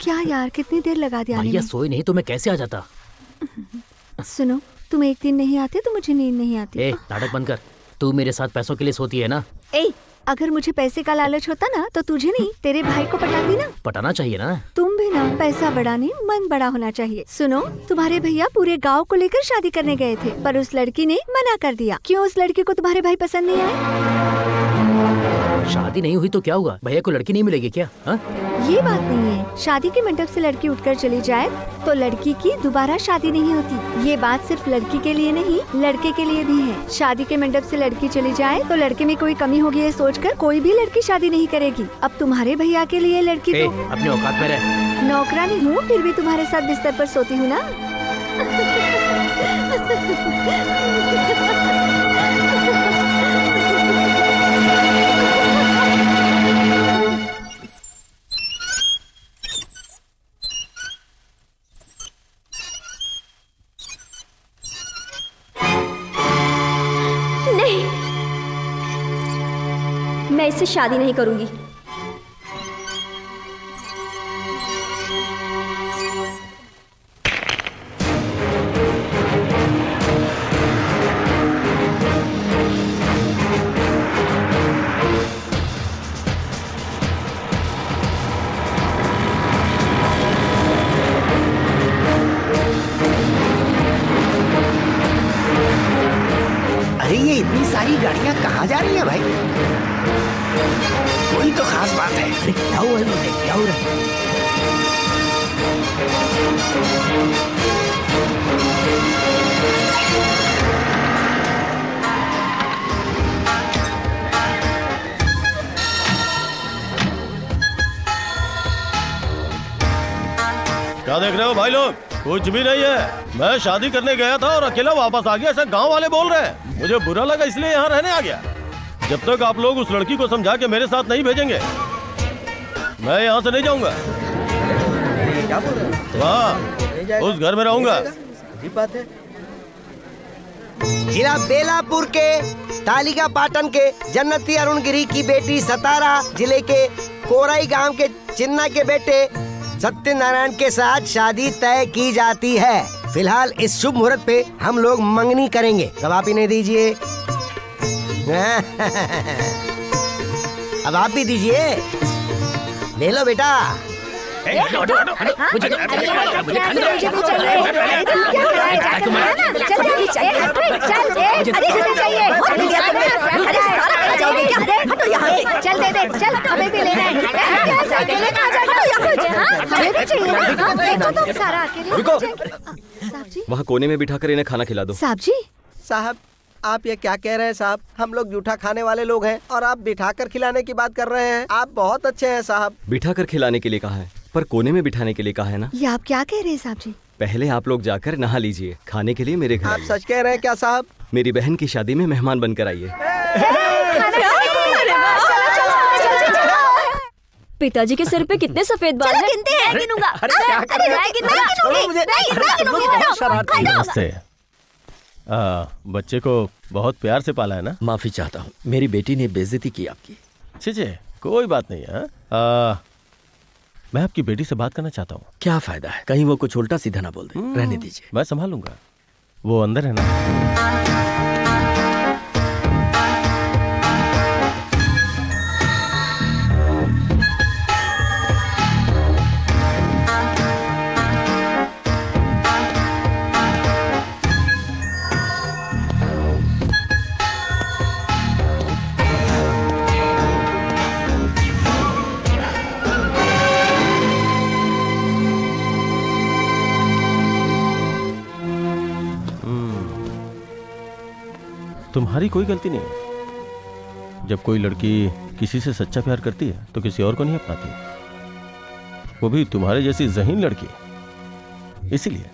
क्या यार, कितनी देर लगा दिया। भैया सोए नहीं तो मैं कैसे आ जाता? सुनो, तुम एक दिन नहीं आते तो मुझे नींद नहीं आती। ए, नाटक बंद कर। तू मेरे साथ पैसों के लिए सोती है ना? ए, अगर मुझे पैसे का लालच होता ना तो तुझे नहीं, तेरे भाई को पटाती ना। पटाना चाहिए ना। तुम भी ना, पैसा बड़ा नहीं मन बड़ा होना चाहिए। सुनो, तुम्हारे भैया पूरे गांव को लेकर शादी करने गए थे, पर उस लड़की ने मना कर दिया। क्यों? उस लड़की को तुम्हारे भाई पसंद नहीं आए। शादी नहीं हुई तो क्या हुआ? भैया को लड़की नहीं मिलेगी क्या? हा? ये बात नहीं है। शादी के मंडप से लड़की उठकर चली जाए तो लड़की की दोबारा शादी नहीं होती। ये बात सिर्फ लड़की के लिए नहीं, लड़के के लिए भी है। शादी के मंडप से लड़की चली जाए तो लड़के में कोई कमी होगी ये सोचकर कोई भी लड़की शादी नहीं करेगी। अब तुम्हारे भैया के लिए लड़की तो अपने औकात में रह। नौकरानी हूँ, फिर भी तुम्हारे साथ बिस्तर पर सोती हूँ ना। मैं इससे शादी नहीं करूंगी। अरे ये इतनी सारी गाड़ियां कहाँ जा रही हैं भाई? कोई तो खास बात है। अरे क्या हुआ है? क्या हो रहा है? क्या देख रहे हो भाई लोग? कुछ भी नहीं है। मैं शादी करने गया था और अकेला वापस आ गया, ऐसा गांव वाले बोल रहे हैं। मुझे बुरा लगा इसलिए यहाँ रहने आ गया। जब तक आप लोग उस लड़की को समझा के मेरे साथ नहीं भेजेंगे, मैं यहाँ से नहीं जाऊंगा। हाँ, उस घर में रहूंगा। बात है। जिला बेलापुर के तालिका पाटन के जन्नती अरुण गिरी की बेटी सतारा जिले के कोराई गांव के चिन्ना के बेटे सत्यनारायण के साथ शादी तय की जाती है। फिलहाल इस शुभ मुहूर्त पे हम लोग मंगनी करेंगे। अब आप ही नहीं दीजिए। अब आप भी दीजिए। ले लो बेटा। वहाँ कोने में बिठाकर इन्हें खाना खिला दो। साहब जी। साहब आप ये क्या कह रहे हैं साहब? हम लोग जूठा खाने वाले लोग हैं और आप बिठाकर खिलाने की बात कर रहे हैं। आप बहुत अच्छे हैं साहब। बिठाकर खिलाने के लिए कहा है, पर कोने में बिठाने के लिए कहा है ना। ये आप क्या कह रहे हैं साहब जी? पहले आप लोग जाकर नहा लीजिए, खाने के लिए मेरे घर आप आइए। सच कह रहे हैं क्या साहब? मेरी बहन की शादी में मेहमान बनकर आइए। पिताजी के सिर पे कितने सफेद बाल हैं? गिनते हैं। गिनूंगा। नमस्ते। बच्चे को बहुत प्यार से पाला है ना? माफी चाहता हूँ, मेरी बेटी ने बेइज्जती की आपकी। छे कोई बात नहीं है। मैं आपकी बेटी से बात करना चाहता हूँ। क्या फायदा है, कहीं वो कुछ उल्टा सीधा ना बोल दे। रहने दीजिए, मैं संभाल लूंगा। वो अंदर है ना? तुम्हारी कोई गलती नहीं है। जब कोई लड़की किसी से सच्चा प्यार करती है तो किसी और को नहीं अपनाती, वो भी तुम्हारे जैसी ज़हीन लड़की। इसीलिए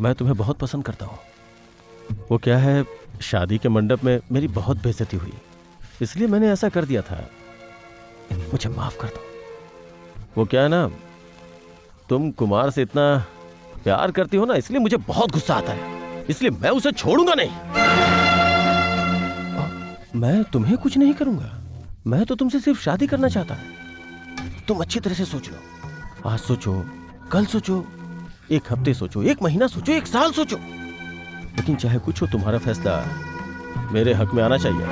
मैं तुम्हें बहुत पसंद करता हूँ। वो क्या है, शादी के मंडप में मेरी बहुत बेइज्जती हुई, इसलिए मैंने ऐसा कर दिया था। मुझे माफ कर दो। वो क्या है ना, तुम कुमार से इतना प्यार करती हो ना, इसलिए मुझे बहुत गुस्सा आता है, इसलिए मैं उसे छोड़ूंगा नहीं। मैं तुम्हें कुछ नहीं करूंगा, मैं तो तुमसे सिर्फ शादी करना चाहता। तुम अच्छी तरह से सोच लो। आज सोचो, कल सोचो, एक हफ्ते सोचो, एक महीना सोचो, एक साल सोचो, लेकिन चाहे कुछ हो, तुम्हारा फैसला मेरे हक में आना चाहिए।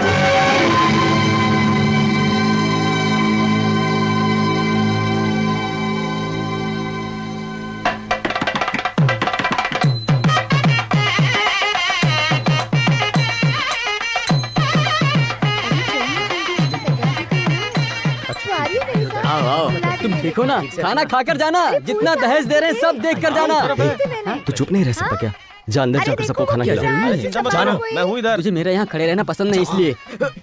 तुम ठीक हो ना? खाना खाकर जाना, जितना दहेज दे रहे हैं सब देख कर जाना। तो चुप नहीं रह सकता क्या? जा अंदर जाकर सबको खाना खिला। जाना, मैं हूँ इधर। तुझे मेरे यहाँ खड़े रहना पसंद नहीं, इसलिए।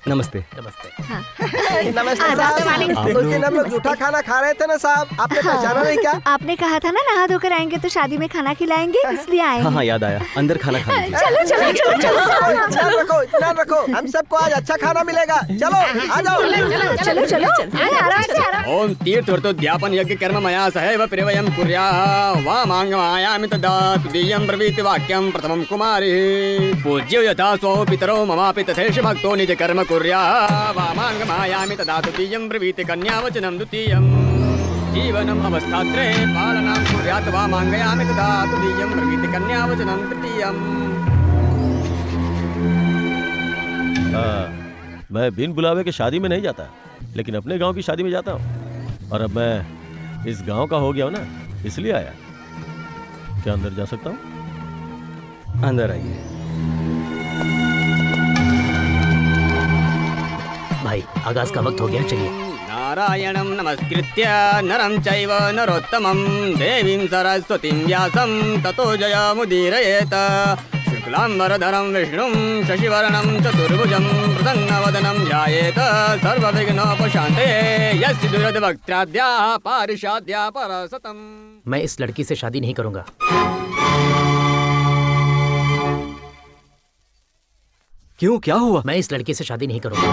नमस्ते। नमस्ते साहब। उस दिन हम लोग जूठा खाना खा रहे थे ना साहब, आपने पहचाना नहीं क्या? आपने कहा था ना नहा धोकर आएंगे तो शादी में खाना खिलाएंगे, इसलिए आए। हाँ, याद आया। अंदर खाना खा लीजिए। चलो चलो चलो चलो, ध्यान रखो, ध्यान रखो, हम सबको आज अच्छा खाना मिलेगा। चलो आ जाओ। चलो चलो आराम से आराम। ओम तीर्थोद्यापन यज्ञ कर्म मया सहैव प्रिवयं कुर्याः वा मांगमायामि तदा तुदीयं ब्रवीति वाक्यं प्रथमं कुमारी पूज्यो यथा स्वो पितरो ममापि तथेष भक्तो निज कर्म कुर्या वामाङ्गमायामि तदा तुदीयं ब्रवीति कन्यावचनं द्वितीयम् जीवनम् अवस्थात्रे पालनां कुर्यात् वामाङ्गयामि तदा तुदीयं ब्रवीति कन्यावचनं तृतीयम्। मैं बिन बुलावे के शादी में नहीं जाता, लेकिन अपने गांव की शादी में जाता हूँ। और अब मैं इस गांव का हो गया हूँ ना, इसलिए आया। क्या अंदर जा सकता हूँ? अंदर आइए। भाई आगाज का वक्त हो गया, चलिए। नारायणं नमस्कृत्य नरं चैव नरोत्तमं देवीं सरस्वतीं व्यासं ततो जयमुदीरयेत। शुक्लाम्बरधरं विष्णुं शशिवर्णं चतुर्भुजं प्रसन्नवदनं ध्यायेत सर्वविघ्नोपशान्ते यस्य दुर्गतवक्त्राद्याः पारिषाद्या परसतम्। मैं इस लड़की से शादी नहीं करूंगा। क्यों, क्या हुआ? मैं इस लड़की से शादी नहीं करूंगा।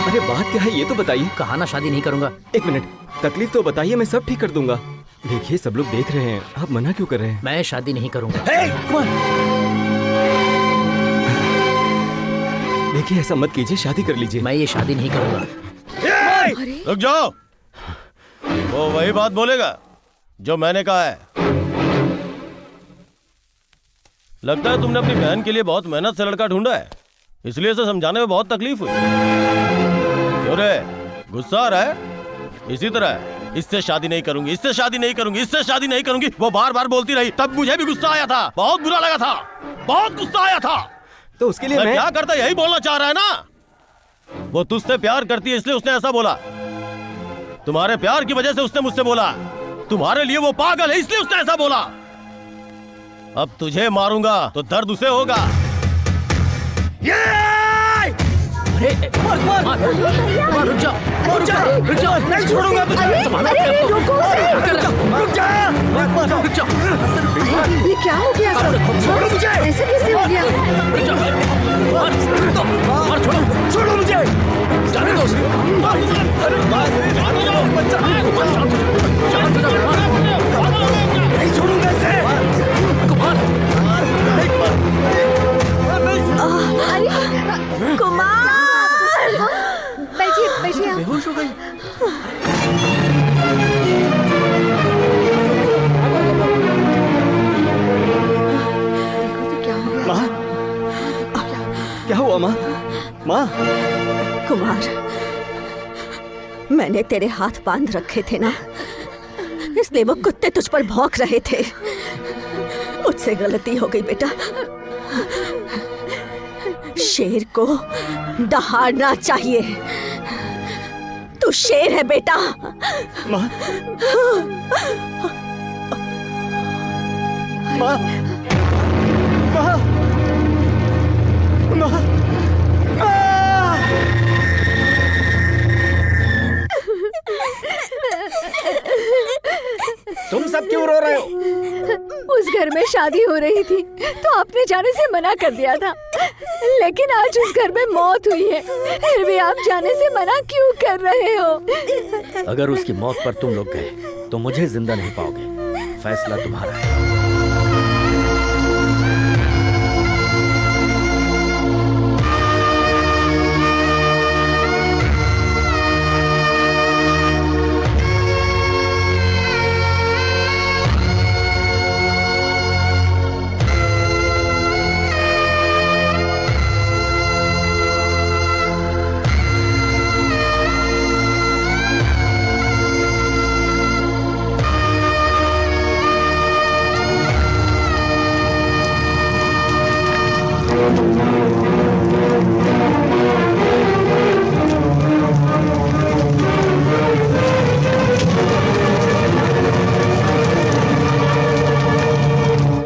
अरे बात क्या है ये तो बताइए। कहा ना शादी नहीं करूंगा। एक मिनट, तकलीफ तो बताइए, मैं सब ठीक कर दूंगा। देखिए सब लोग देख रहे हैं, आप मना क्यों कर रहे हैं? मैं शादी नहीं करूंगा। देखिए ऐसा मत कीजिए, शादी कर लीजिए। मैं ये शादी नहीं करूंगा। रुक जाओ, वो वही बात बोलेगा जो मैंने कहा है। लगता है तुमने अपनी बहन के लिए बहुत मेहनत से लड़का ढूंढा है, इसलिए इसे समझाने में बहुत तकलीफ हुई। क्यों रे, गुस्सा आ रहा है? इसी तरह है, इससे शादी नहीं करूंगी, इससे शादी नहीं करूंगी, इससे शादी नहीं करूंगी, वो बार बार बोलती रही। तब मुझे भी गुस्सा आया था, बहुत बुरा लगा था, बहुत गुस्सा आया था। तो उसके लिए मैं क्या करता, यही बोलना चाह रहा है ना? वो तुझसे प्यार करती है इसलिए उसने ऐसा बोला। तुम्हारे प्यार की वजह से उसने मुझसे बोला। तुम्हारे लिए वो पागल है इसलिए उसने ऐसा बोला। अब तुझे मारूंगा तो दर्द उसे होगा। अरे मार, रुक जाओ, रुक जाओ, नहीं छोड़ूंगा तुझे। रुक जाओ। ये क्या हो गया? छोड़ो मुझे। ऐसे कैसे हो गया? छोड़ो मुझे। जाने दो उसे। नहीं छोड़ूंगा इसे। कुमार, बैठिए बैठिए। बेहोश हो गई। माँ, क्या हुआ माँ? माँ, कुमार, मैंने तेरे हाथ बांध रखे थे ना, इसलिए वो कुत्ते तुझ पर भौंक रहे थे। मुझसे गलती हो गई बेटा। शेर को दहाड़ना चाहिए। तू शेर है बेटा। माँ, माँ, माँ, माँ, तुम सब क्यों रो रहे हो? उस घर में शादी हो रही थी तो आपने जाने से मना कर दिया था, लेकिन आज उस घर में मौत हुई है, फिर भी आप जाने से मना क्यों कर रहे हो? अगर उसकी मौत पर तुम लोग गए तो मुझे जिंदा नहीं पाओगे। फैसला तुम्हारा है।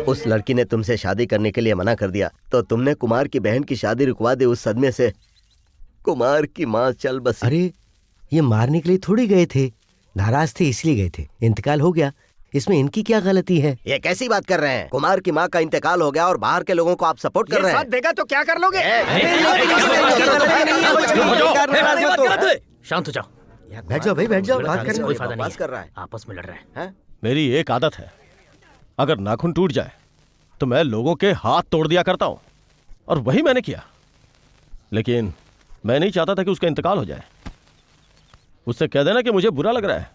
उस लड़की ने तुमसे शादी करने के लिए मना कर दिया तो तुमने कुमार की बहन की शादी रुकवा दी। उस सदमे से कुमार की माँ चल बसी। अरे ये मारने के लिए थोड़ी गए थे, नाराज थे इसलिए गए थे। इंतकाल हो गया, इसमें इनकी क्या गलती है? ये कैसी बात कर रहे हैं? कुमार की माँ का इंतकाल हो गया और बाहर के लोगों को आप सपोर्ट कर रहे हैं। साथ देगा तो क्या कर लोगे? शांत हो जाओ। बैठ जाओ भाई, बैठ जाओ। बात करने कोई फायदा नहीं कर रहा है। आपस में लड़ रहे हैं। मेरी एक आदत है, अगर नाखून टूट जाए तो मैं लोगों के हाथ तोड़ दिया करता हूं, और वही मैंने किया। लेकिन मैं नहीं चाहता था कि उसका इंतकाल हो जाए। उससे कह देना कि मुझे बुरा लग रहा है।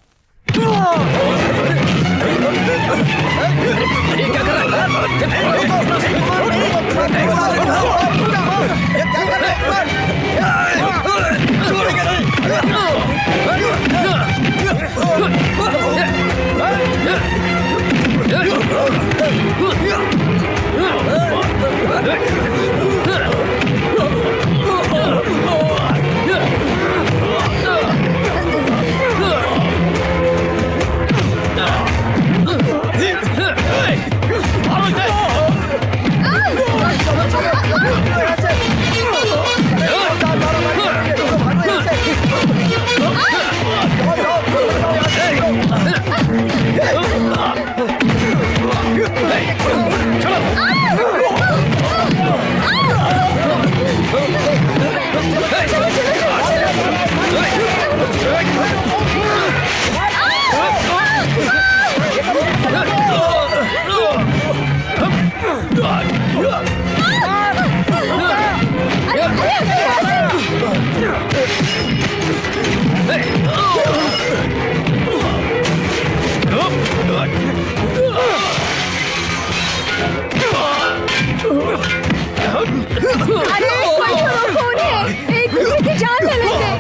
अरे कोई तो कौन है? एक दूसरे की जान ले लेंगे।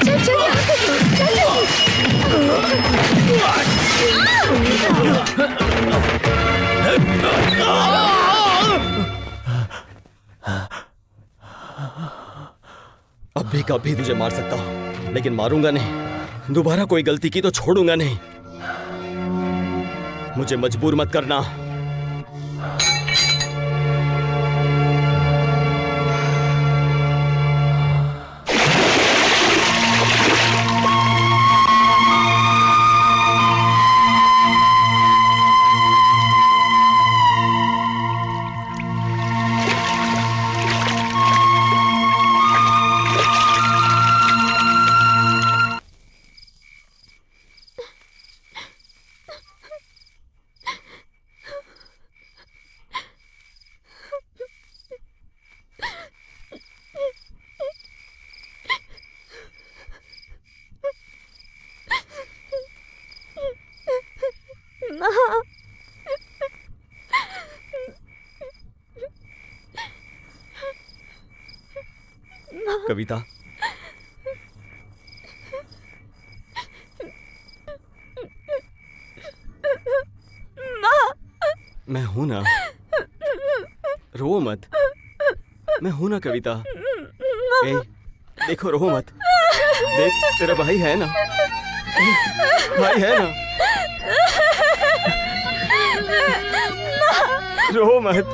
चल चल यहाँ से, चल अब भी कभी तुझे मार सकता हूं, लेकिन मारूंगा नहीं। दोबारा कोई गलती की तो छोड़ूंगा नहीं। मुझे मजबूर मत करना। कविता, मैं हूं ना, रो मत। मैं हूं ना कविता। ए, देखो रो मत। देख तेरा भाई है ना, भाई है ना। रो मत।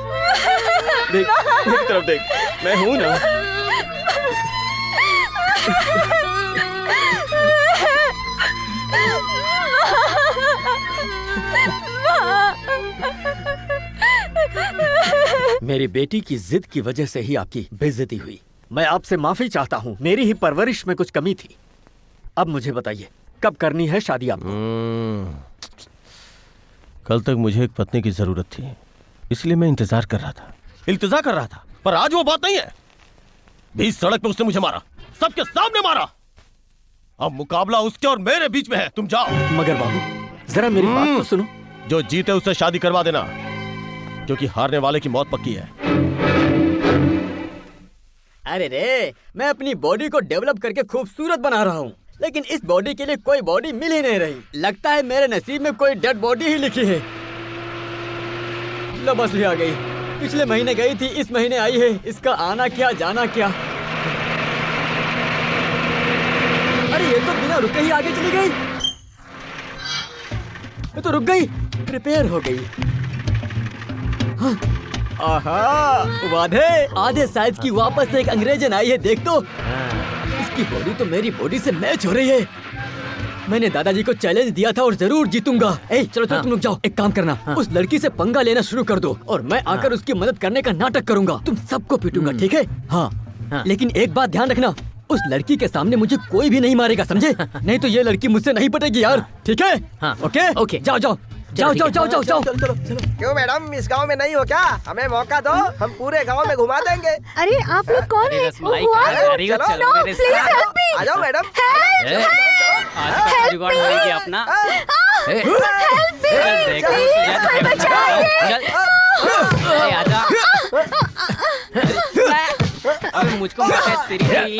देख मेरी तरफ देख, मैं हूं ना। मेरी बेटी की जिद की वजह से ही आपकी बेइज्जती हुई। मैं आपसे माफी चाहता हूँ, मेरी ही परवरिश में कुछ कमी थी। अब मुझे बताइए कब करनी है शादी आपको? कल तक मुझे एक पत्नी की जरूरत थी, इसलिए मैं इंतजार कर रहा था, इल्तिजा कर रहा था। पर आज वो बात नहीं है। बीच सड़क पे उसने मुझे मारा, सबके सामने मारा। अब मुकाबला उसके और मेरे बीच में है। तुम जाओ। मगर बाबू जरा मेरी बात तो सुनो। जो जीते उससे शादी करवा देना, क्योंकि हारने वाले की मौत पक्की है। अरे रे, मैं अपनी बॉडी को डेवलप करके खूबसूरत बना रहा हूँ, लेकिन इस बॉडी के लिए कोई बॉडी मिल ही नहीं रही। लगता है मेरे नसीब में कोई डेड बॉडी ही लिखी है। लो बस ले आ गई। पिछले महीने गई थी, इस महीने आई है। इसका आना क्या जाना क्या। अरे ये तो बिना रुके ही आगे चली गई। ये तो रुक गई, रिपेयर हो गई। हाँ। आहा, वादे आधे साइज की वापस एक अंग्रेजन आई है, देख तो। इसकी बॉडी तो मेरी बॉडी से मैच हो रही है। मैंने दादाजी को चैलेंज दिया था और जरूर जीतूंगा। ए, चलो चलो, तुम लोग जाओ। एक काम करना, उस लड़की से पंगा लेना शुरू कर दो और मैं आकर उसकी मदद करने का नाटक करूंगा। तुम सबको पीटूंगा, ठीक है? हाँ, लेकिन एक बात ध्यान रखना, उस लड़की के सामने मुझे कोई भी नहीं मारेगा, समझे? नहीं तो ये लड़की मुझसे नहीं पटेगी यार, ठीक है? हाँ, ओके ओके। जाओ जाओ जाओ जाओ जाओ जाओ जाओ। क्यों मैडम, इस गांव में नहीं हो क्या? हमें मौका दो, हम पूरे गांव में घुमा देंगे। अरे आप लोग कौन है? आ जाओ मैडम। अपना अबे मुझको तेरी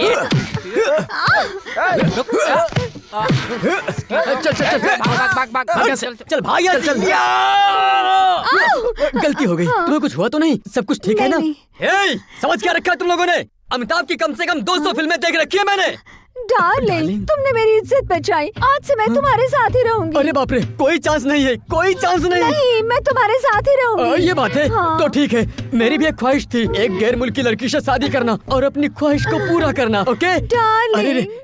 चल भाग यार, चल। गलती हो गई। तुम्हें कुछ हुआ तो नहीं? सब कुछ ठीक है ना? समझ क्या रखा है तुम लोगों ने? अमिताभ की कम से कम 200 फिल्में देख रखी है मैंने। डार्लिंग, तुमने मेरी इज्जत बचाई। आज से मैं तुम्हारे साथ ही रहूंगी। अरे बाप रे, कोई चांस नहीं है, कोई चांस नहीं। नहीं, मैं तुम्हारे साथ ही रहूंगी। ये बात है। हाँ। तो ठीक है, मेरी भी एक ख्वाहिश थी, एक गैर मुल्की लड़की से शादी करना और अपनी ख्वाहिश को पूरा करना। Okay darling. अरे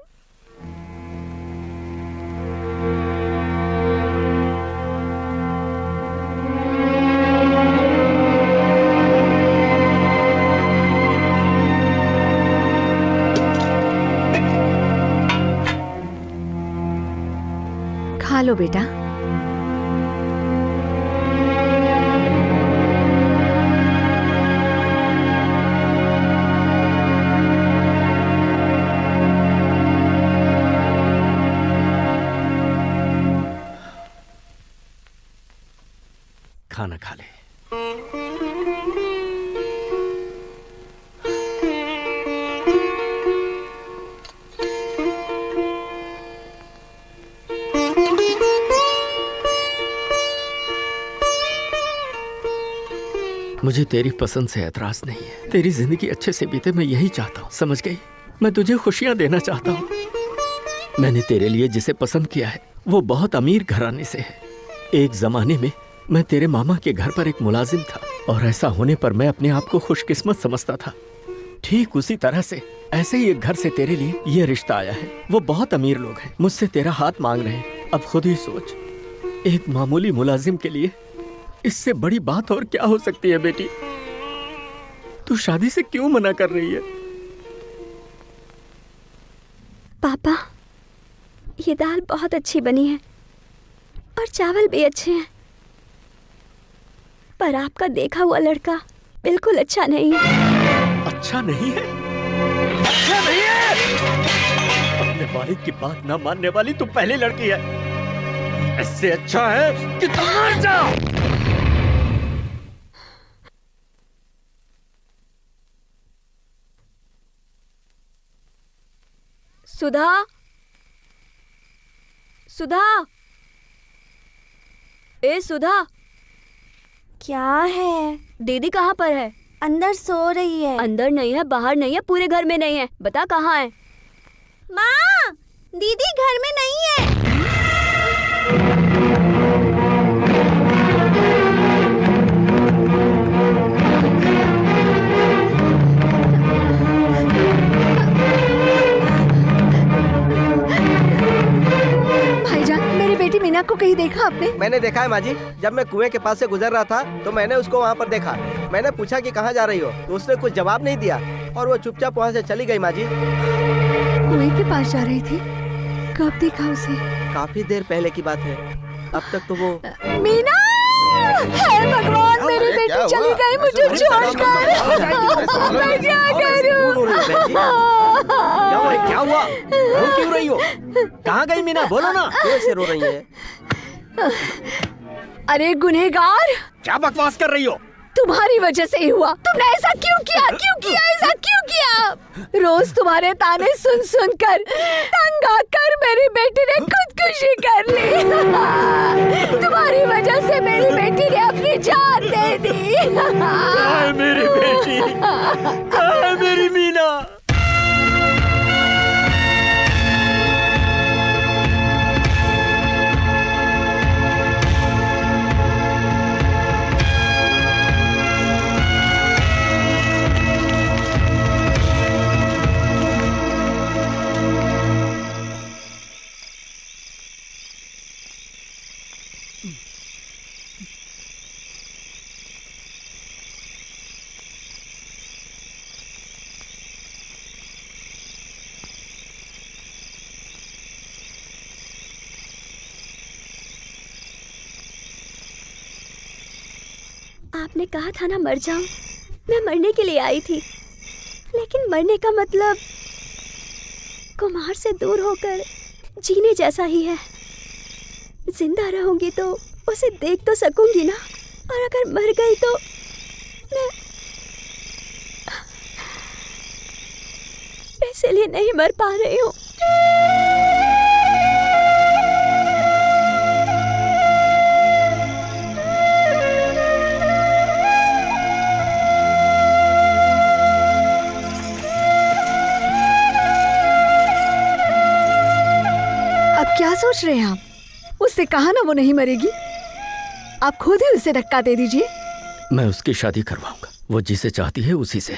खा लो बेटा। खाना खा ले। मुझे तेरी पसंद से एतराज नहीं है। तेरी जिंदगी अच्छे से बीते, मैं यही चाहता हूँ, समझ गई? मैं तुझे खुशियाँ देना चाहता हूँ। मैंने तेरे लिए जिसे पसंद किया है वो बहुत अमीर घराने से है। एक जमाने में मैं तेरे मामा के घर पर एक मुलाजिम था और ऐसा होने पर मैं अपने आप को खुशकिस्मत समझता था। ठीक उसी तरह से ऐसे ही एक घर से तेरे लिए ये रिश्ता आया है। वो बहुत अमीर लोग हैं, मुझसे तेरा हाथ मांग रहे हैं। अब खुद ही सोच, एक मामूली मुलाजिम के लिए इससे बड़ी बात और क्या हो सकती है बेटी? तू शादी से क्यों मना कर रही है? पापा, ये दाल बहुत अच्छी बनी है और चावल भी अच्छे हैं, पर आपका देखा हुआ लड़का बिल्कुल अच्छा नहीं है। अच्छा नहीं है? अच्छा नहीं है? अपने वालिद की बात ना मानने वाली तू पहली लड़की है। इससे अच्छा है कि तुम मर जाओ। सुधा, सुधा, ए सुधा। क्या है? दीदी कहाँ पर है? अंदर सो रही है। अंदर नहीं है, बाहर नहीं है, पूरे घर में नहीं है। बता कहाँ है? माँ, दीदी घर में नहीं है। भाईजान, मेरी बेटी मीना को कहीं देखा आपने? मैंने देखा है माँ जी। जब मैं कुएं के पास से गुजर रहा था तो मैंने उसको वहाँ पर देखा। मैंने पूछा कि कहाँ जा रही हो, तो उसने कुछ जवाब नहीं दिया और वो चुपचाप वहाँ से चली गई माँ जी। कुएं के पास जा रही थी? कब देखा उसे? काफी देर पहले की बात है। अब तक तो वो मीना! हे भगवान, मेरी बेटी चली गई मुझे छोड़कर। मैं क्या करूं? क्या हुआ? रो क्यों रही हो? कहाँ गई मीना? बोलो ना। कैसे रो रही है? अरे गुनहगार, क्या बकवास कर रही हो? तुम्हारी वजह से ही हुआ। तुमने ऐसा क्यों किया? क्यों किया? ऐसा क्यों किया? रोज तुम्हारे ताने सुन सुन कर तंग आकर मेरी बेटी ने खुदकुशी कर ली। तुम्हारी वजह से मेरी बेटी ने अपनी जान दे दी। कहाँ है मेरी बेटी? कहाँ है मेरी मीना? आपने कहा था ना मर जाऊं, मैं मरने के लिए आई थी, लेकिन मरने का मतलब कुमार से दूर होकर जीने जैसा ही है। जिंदा रहूंगी तो उसे देख तो सकूंगी ना, और अगर मर गई तो मैं इसलिए नहीं मर पा रही हूँ। अब क्या सोच रहे हैं आप? उससे कहा ना वो नहीं मरेगी, आप खुद ही उसे धक्का दे दीजिए। मैं उसकी शादी करवाऊंगा, वो जिसे चाहती है उसी से।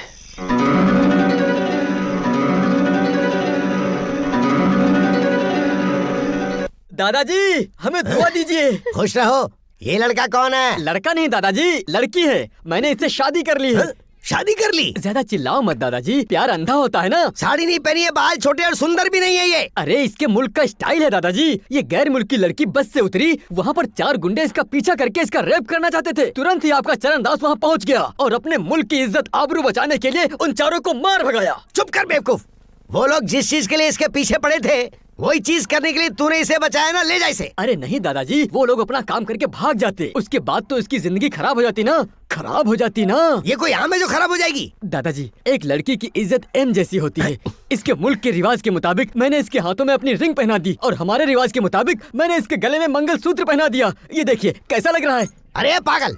दादाजी हमें दुआ दीजिए। खुश रहो। ये लड़का कौन है? लड़का नहीं दादाजी, लड़की है। मैंने इससे शादी कर ली है। शादी कर ली? ज्यादा चिल्लाओ मत दादाजी, प्यार अंधा होता है ना। साड़ी नहीं पहनी है, बाल छोटे और सुंदर भी नहीं है ये। अरे इसके मुल्क का स्टाइल है दादाजी। ये गैर मुल्क की लड़की बस से उतरी, वहाँ पर 4 गुंडे इसका पीछा करके इसका रेप करना चाहते थे। तुरंत ही आपका चरण दास वहाँ पहुँच गया और अपने मुल्क की इज्जत आबरू बचाने के लिए उन चारों को मार भगाया। चुप कर बेवकूफ। वो लोग जिस चीज के लिए इसके पीछे पड़े थे वही चीज करने के लिए तूने इसे बचाया ना, ले जा इसे। अरे नहीं दादाजी, वो लोग अपना काम करके भाग जाते, उसके बाद तो इसकी जिंदगी खराब हो जाती ना। खराब हो जाती ना। ये कोई आम है जो खराब हो जाएगी? दादाजी एक लड़की की इज्जत एम जैसी होती है। इसके मुल्क के रिवाज के मुताबिक मैंने इसके हाथों में अपनी रिंग पहना दी और हमारे रिवाज के मुताबिक मैंने इसके गले में मंगलसूत्र पहना दिया। ये देखिए कैसा लग रहा है। अरे पागल,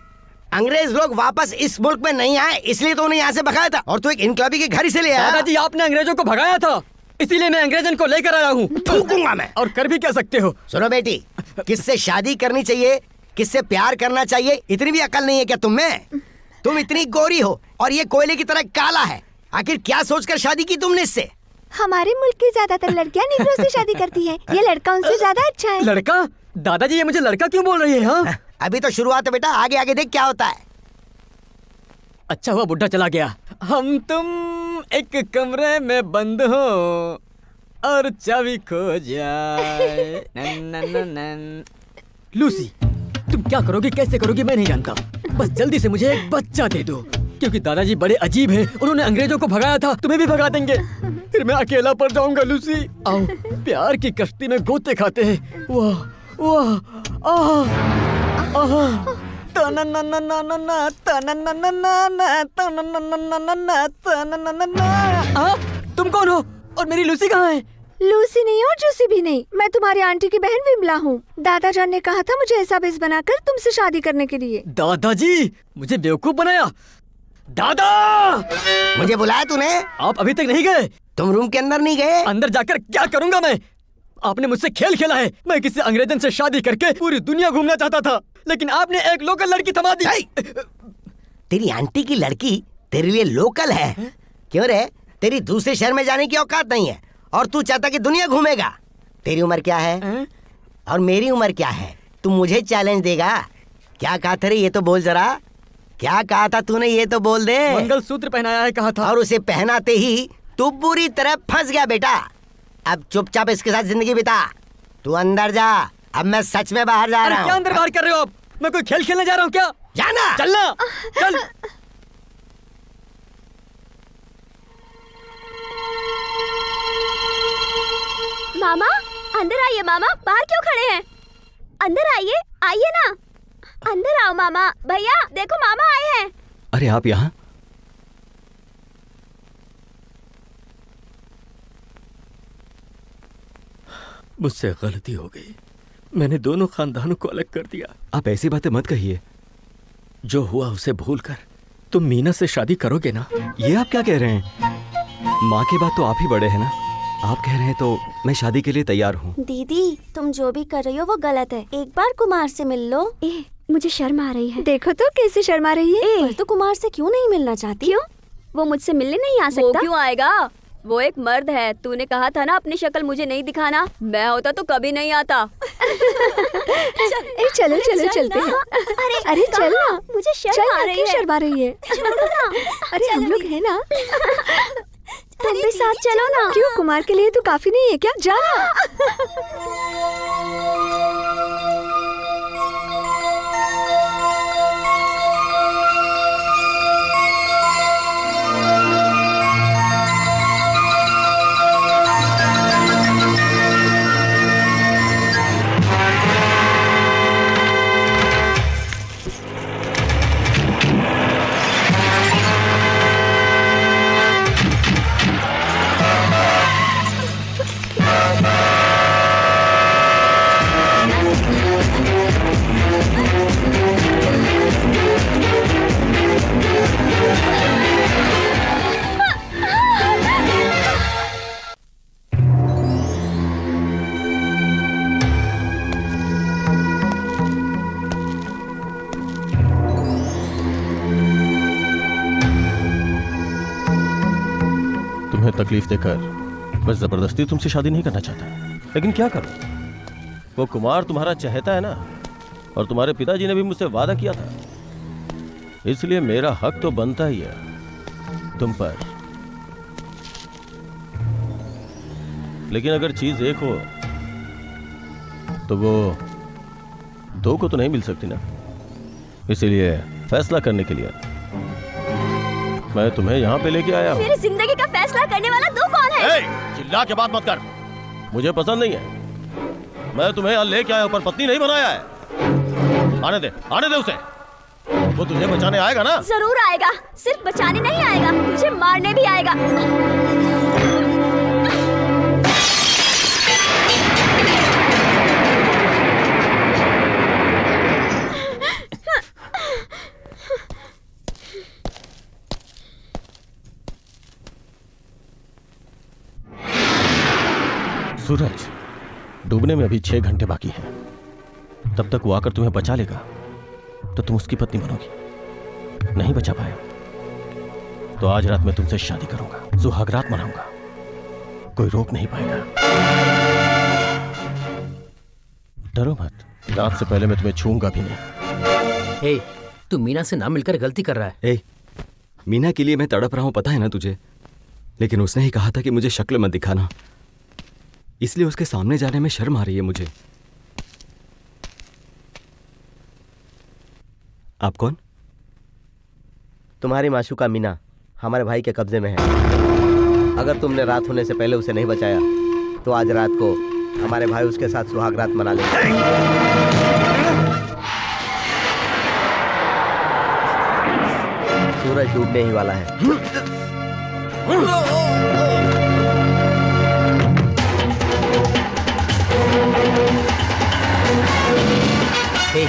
अंग्रेज लोग वापस इस मुल्क में नहीं आए इसलिए तो उन्हें यहाँ से भगाया था, और तू एक इनकलाबी के घर से ले आया। दादाजी आपने अंग्रेजों को भगाया था, इसीलिए मैं अंग्रेजन को लेकर आया हूँ। थूकूंगा मैं। और कर भी क्या सकते हो। सुनो बेटी, किससे शादी करनी चाहिए, किससे प्यार करना चाहिए, इतनी भी अकल नहीं है क्या तुम में? तुम इतनी गोरी हो और ये कोयले की तरह काला है। आखिर क्या सोचकर शादी की तुमने इससे? हमारे मुल्क की ज्यादातर लड़कियां नीग्रो से शादी करती हैं। ये लड़का उनसे ज्यादा अच्छा है। लड़का? दादाजी ये मुझे लड़का क्यों बोल रही है? हाँ अभी तो शुरुआत है बेटा, आगे आगे देख क्या होता है। अच्छा हुआ बुढ़ा चला गया। हम तुम एक कमरे में बंद हो और चाबी खो जाए। लूसी तुम क्या करोगी, कैसे करोगी मैं नहीं जानता, बस जल्दी से मुझे एक बच्चा दे दो, क्योंकि दादाजी बड़े अजीब हैं। उन्होंने अंग्रेजों को भगाया था, तुम्हें भी भगा देंगे, फिर मैं अकेला पड़ जाऊंगा। लूसी आओ, प्यार की कश्ती में गोते खाते हैं। वाह वाह आह आह। तुम कौन हो और मेरी लूसी कहाँ है? लूसी नहीं और जूसी भी नहीं, मैं तुम्हारी आंटी की बहन विमला हूँ। दादाजान ने कहा था मुझे ऐसा बेस बनाकर तुमसे शादी करने के लिए। दादाजी मुझे बेवकूफ बनाया। दादा मुझे बुलाया तूने? आप अभी तक नहीं गए? तुम रूम के अंदर नहीं गए? अंदर जाकर क्या करूँगा मैं? आपने मुझसे खेल खेला है। मैं किसी अंग्रेजन से शादी करके पूरी दुनिया घूमना चाहता था, लेकिन आपने एक लोकल लड़की थमा दी। तेरी आंटी की लड़की तेरे लिए लोकल है? क्यों रे, तेरी दूसरे शहर में जाने की औकात नहीं है और तू चाहता कि दुनिया घूमेगा। तेरी उम्र क्या है और मेरी उम्र क्या है? तू मुझे चैलेंज देगा? क्या कहा था रे, ये तो बोल जरा। क्या कहा था तूने, ये तो बोल दे। मंगलसूत्र पहनाया है कहा था। और उसे पहनाते ही तू पूरी तरह फंस गया बेटा। अब चुपचाप इसके साथ जिंदगी बिता। तू अंदर जा, अब मैं सच में बाहर जा रहा हूँ। क्या अंदर बाहर कर रहे हो आप? मैं कोई खेल खेलने जा रहा हूँ क्या? जाना। चलना चल। मामा अंदर आइए। मामा बाहर क्यों खड़े हैं? अंदर आइए, आइए ना। अंदर आओ मामा। भैया देखो मामा आए हैं। अरे आप यहाँ? मुझसे गलती हो गई, मैंने दोनों खानदानों को अलग कर दिया। आप ऐसी बातें मत कहिए। जो हुआ उसे भूलकर तुम मीना से शादी करोगे ना? ये आप क्या कह रहे हैं? माँ की बात तो आप ही बड़े हैं ना। आप कह रहे हैं तो मैं शादी के लिए तैयार हूँ। दीदी तुम जो भी कर रही हो वो गलत है। एक बार कुमार से मिल लो। मुझे शर्म आ रही है। देखो तो कैसे शर्मा रही है। तो कुमार से क्यों नहीं मिलना चाहती? क्यों? वो मुझसे मिलने नहीं आ सकता? वो क्यों आएगा? वो एक मर्द है। तूने कहा था ना अपनी शक्ल मुझे नहीं दिखाना। मैं होता तो कभी नहीं आता। चलो चलो चलते हैं। अरे चल ना, मुझे शर्म आ रही है। शर्मा रही है? अरे हम लोग है ना। तुम भी साथ चलो ना। क्यों, कुमार के लिए तो काफी नहीं है क्या? जा। तकलीफ देकर मैं जबरदस्ती तुमसे शादी नहीं करना चाहता, लेकिन क्या करूं? वो कुमार तुम्हारा चहेता है ना, और तुम्हारे पिताजी ने भी मुझसे वादा किया था, इसलिए मेरा हक तो बनता ही है तुम पर। लेकिन अगर चीज एक हो तो वो दो को तो नहीं मिल सकती ना, इसीलिए फैसला करने के लिए मैं तुम्हें यहाँ पे लेके आया हूँ। मेरी जिंदगी का फैसला करने वाला तू कौन है? चिल्ला के बात मत कर, मुझे पसंद नहीं है। मैं तुम्हें यहाँ लेके आया हूँ, पर पत्नी नहीं बनाया है। आने दे उसे, वो तुझे बचाने आएगा ना? जरूर आएगा, सिर्फ बचाने नहीं आएगा, तुझे मारने भी आएगा। सूरज डूबने में अभी 6 घंटे बाकी हैं। तब तक वो आकर तुम्हें बचा लेगा तो तुम उसकी पत्नी बनोगी। नहीं बचा पाया तो आज रात मैं तुमसे शादी करूंगा, सुहागरात मनाऊंगा, कोई रोक नहीं पाएगा। डरो मत, रात से पहले मैं तुम्हें छूंगा भी नहीं। हे, तू मीना से ना मिलकर गलती कर रहा है। ए, मीना के लिए मैं तड़प रहा हूं, पता है ना तुझे, लेकिन उसने ही कहा था कि मुझे शक्ल मत दिखाना, इसलिए उसके सामने जाने में शर्म आ रही है मुझे। आप कौन? तुम्हारी माशूका मीना हमारे भाई के कब्जे में है। अगर तुमने रात होने से पहले उसे नहीं बचाया तो आज रात को हमारे भाई उसके साथ सुहागरात मना लेंगे। सूरज डूबने ही वाला है। हे,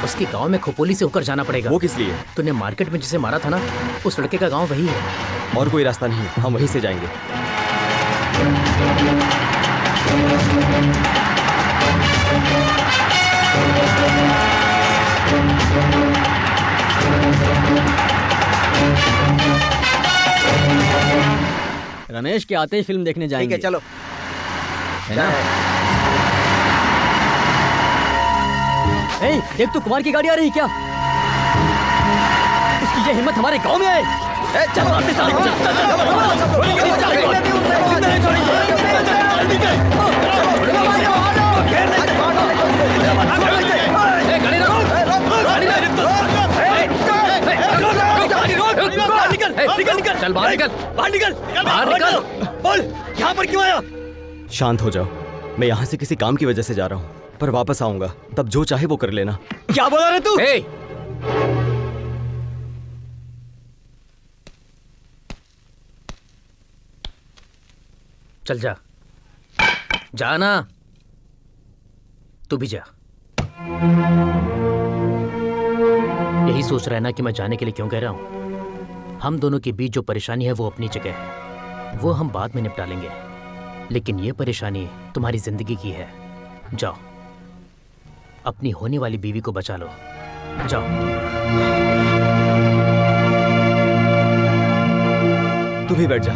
उसके गांव में खोपोली से होकर जाना पड़ेगा। वो किस लिए? तूने मार्केट में जिसे मारा था ना, उस लड़के का गांव वही है। और कोई रास्ता नहीं, हम वहीं से जाएंगे। रमेश के आते ही फिल्म देखने जाएंगे। ठीक है, चलो। है ना? ए, देख तो कुमार की गाड़ी आ रही क्या? उसकी ये हिम्मत हमारे गांव में आए। चल मारते साले, चल बाहर निकल, बाहर निकल। बोल, यहाँ पर क्यों आया? शांत हो जाओ, मैं यहाँ से किसी काम की वजह से जा रहा हूँ, पर वापस आऊंगा, तब जो चाहे वो कर लेना। क्या बोला रे तू? चल जा, जाना, तू भी जा। यही सोच रहा है ना कि मैं जाने के लिए क्यों कह रहा हूं? हम दोनों के बीच जो परेशानी है वो अपनी जगह है, वो हम बाद में निपटा लेंगे, लेकिन ये परेशानी तुम्हारी जिंदगी की है। जाओ, अपनी होने वाली बीवी को बचा लो, जाओ। तू भी बैठ जा।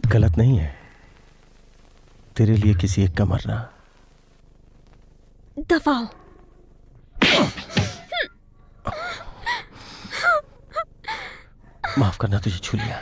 गलत नहीं है तेरे लिए किसी एक का मरना। दफाओ। माफ करना, तुझे छू लिया।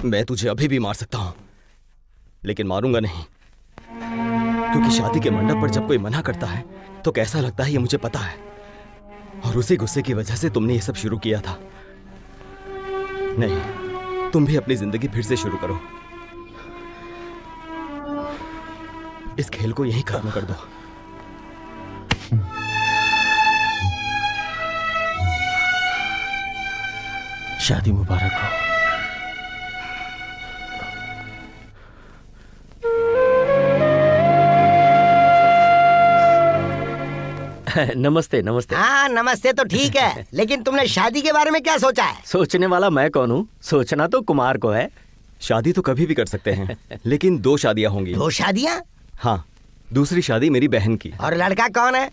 मैं तुझे अभी भी मार सकता हूं, लेकिन मारूंगा नहीं, क्योंकि शादी के मंडप पर जब कोई मना करता है तो कैसा लगता है ये मुझे पता है। और उसी गुस्से की वजह से तुमने ये सब शुरू किया था। नहीं, तुम भी अपनी जिंदगी फिर से शुरू करो। इस खेल को यहीं खत्म कर दो। शादी मुबारक हो। नमस्ते नमस्ते। हाँ नमस्ते तो ठीक है, लेकिन तुमने शादी के बारे में क्या सोचा है? सोचने वाला मैं कौन हूँ? सोचना तो कुमार को है। शादी तो कभी भी कर सकते हैं, लेकिन 2 शादियां होंगी। 2 शादियाँ? हाँ, दूसरी शादी मेरी बहन की। और लड़का कौन है?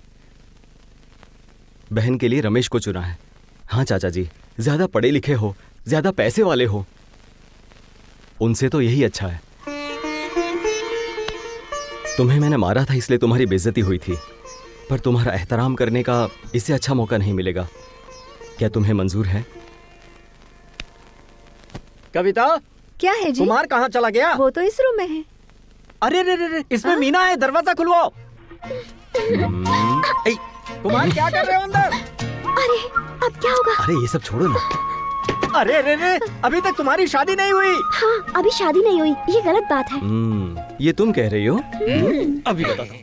बहन के लिए रमेश को चुना है। हाँ चाचा जी, ज्यादा पढ़े लिखे हो, ज्यादा पैसे वाले हो, उनसे तो यही अच्छा है। तुम्हें मैंने मारा था इसलिए तुम्हारी बेइज्जती हुई थी, पर तुम्हारा एहतराम करने का इससे अच्छा मौका नहीं मिलेगा। क्या तुम्हें मंजूर है? कविता, क्या है जी? कुमार कहाँ चला गया? वो तो इस रूम में है। अरे रे रे रे, इसमें मीना है, दरवाजा खुलवाओ। कुमार क्या कर रहे हो अंदर? अरे अब क्या होगा? अरे ये सब छोड़ो ना। अरे रे रे, अभी तक तुम्हारी शादी नहीं हुई। हाँ, अभी शादी नहीं हुई, ये गलत बात है। ये तुम कह रही हो? अभी बताता हूँ।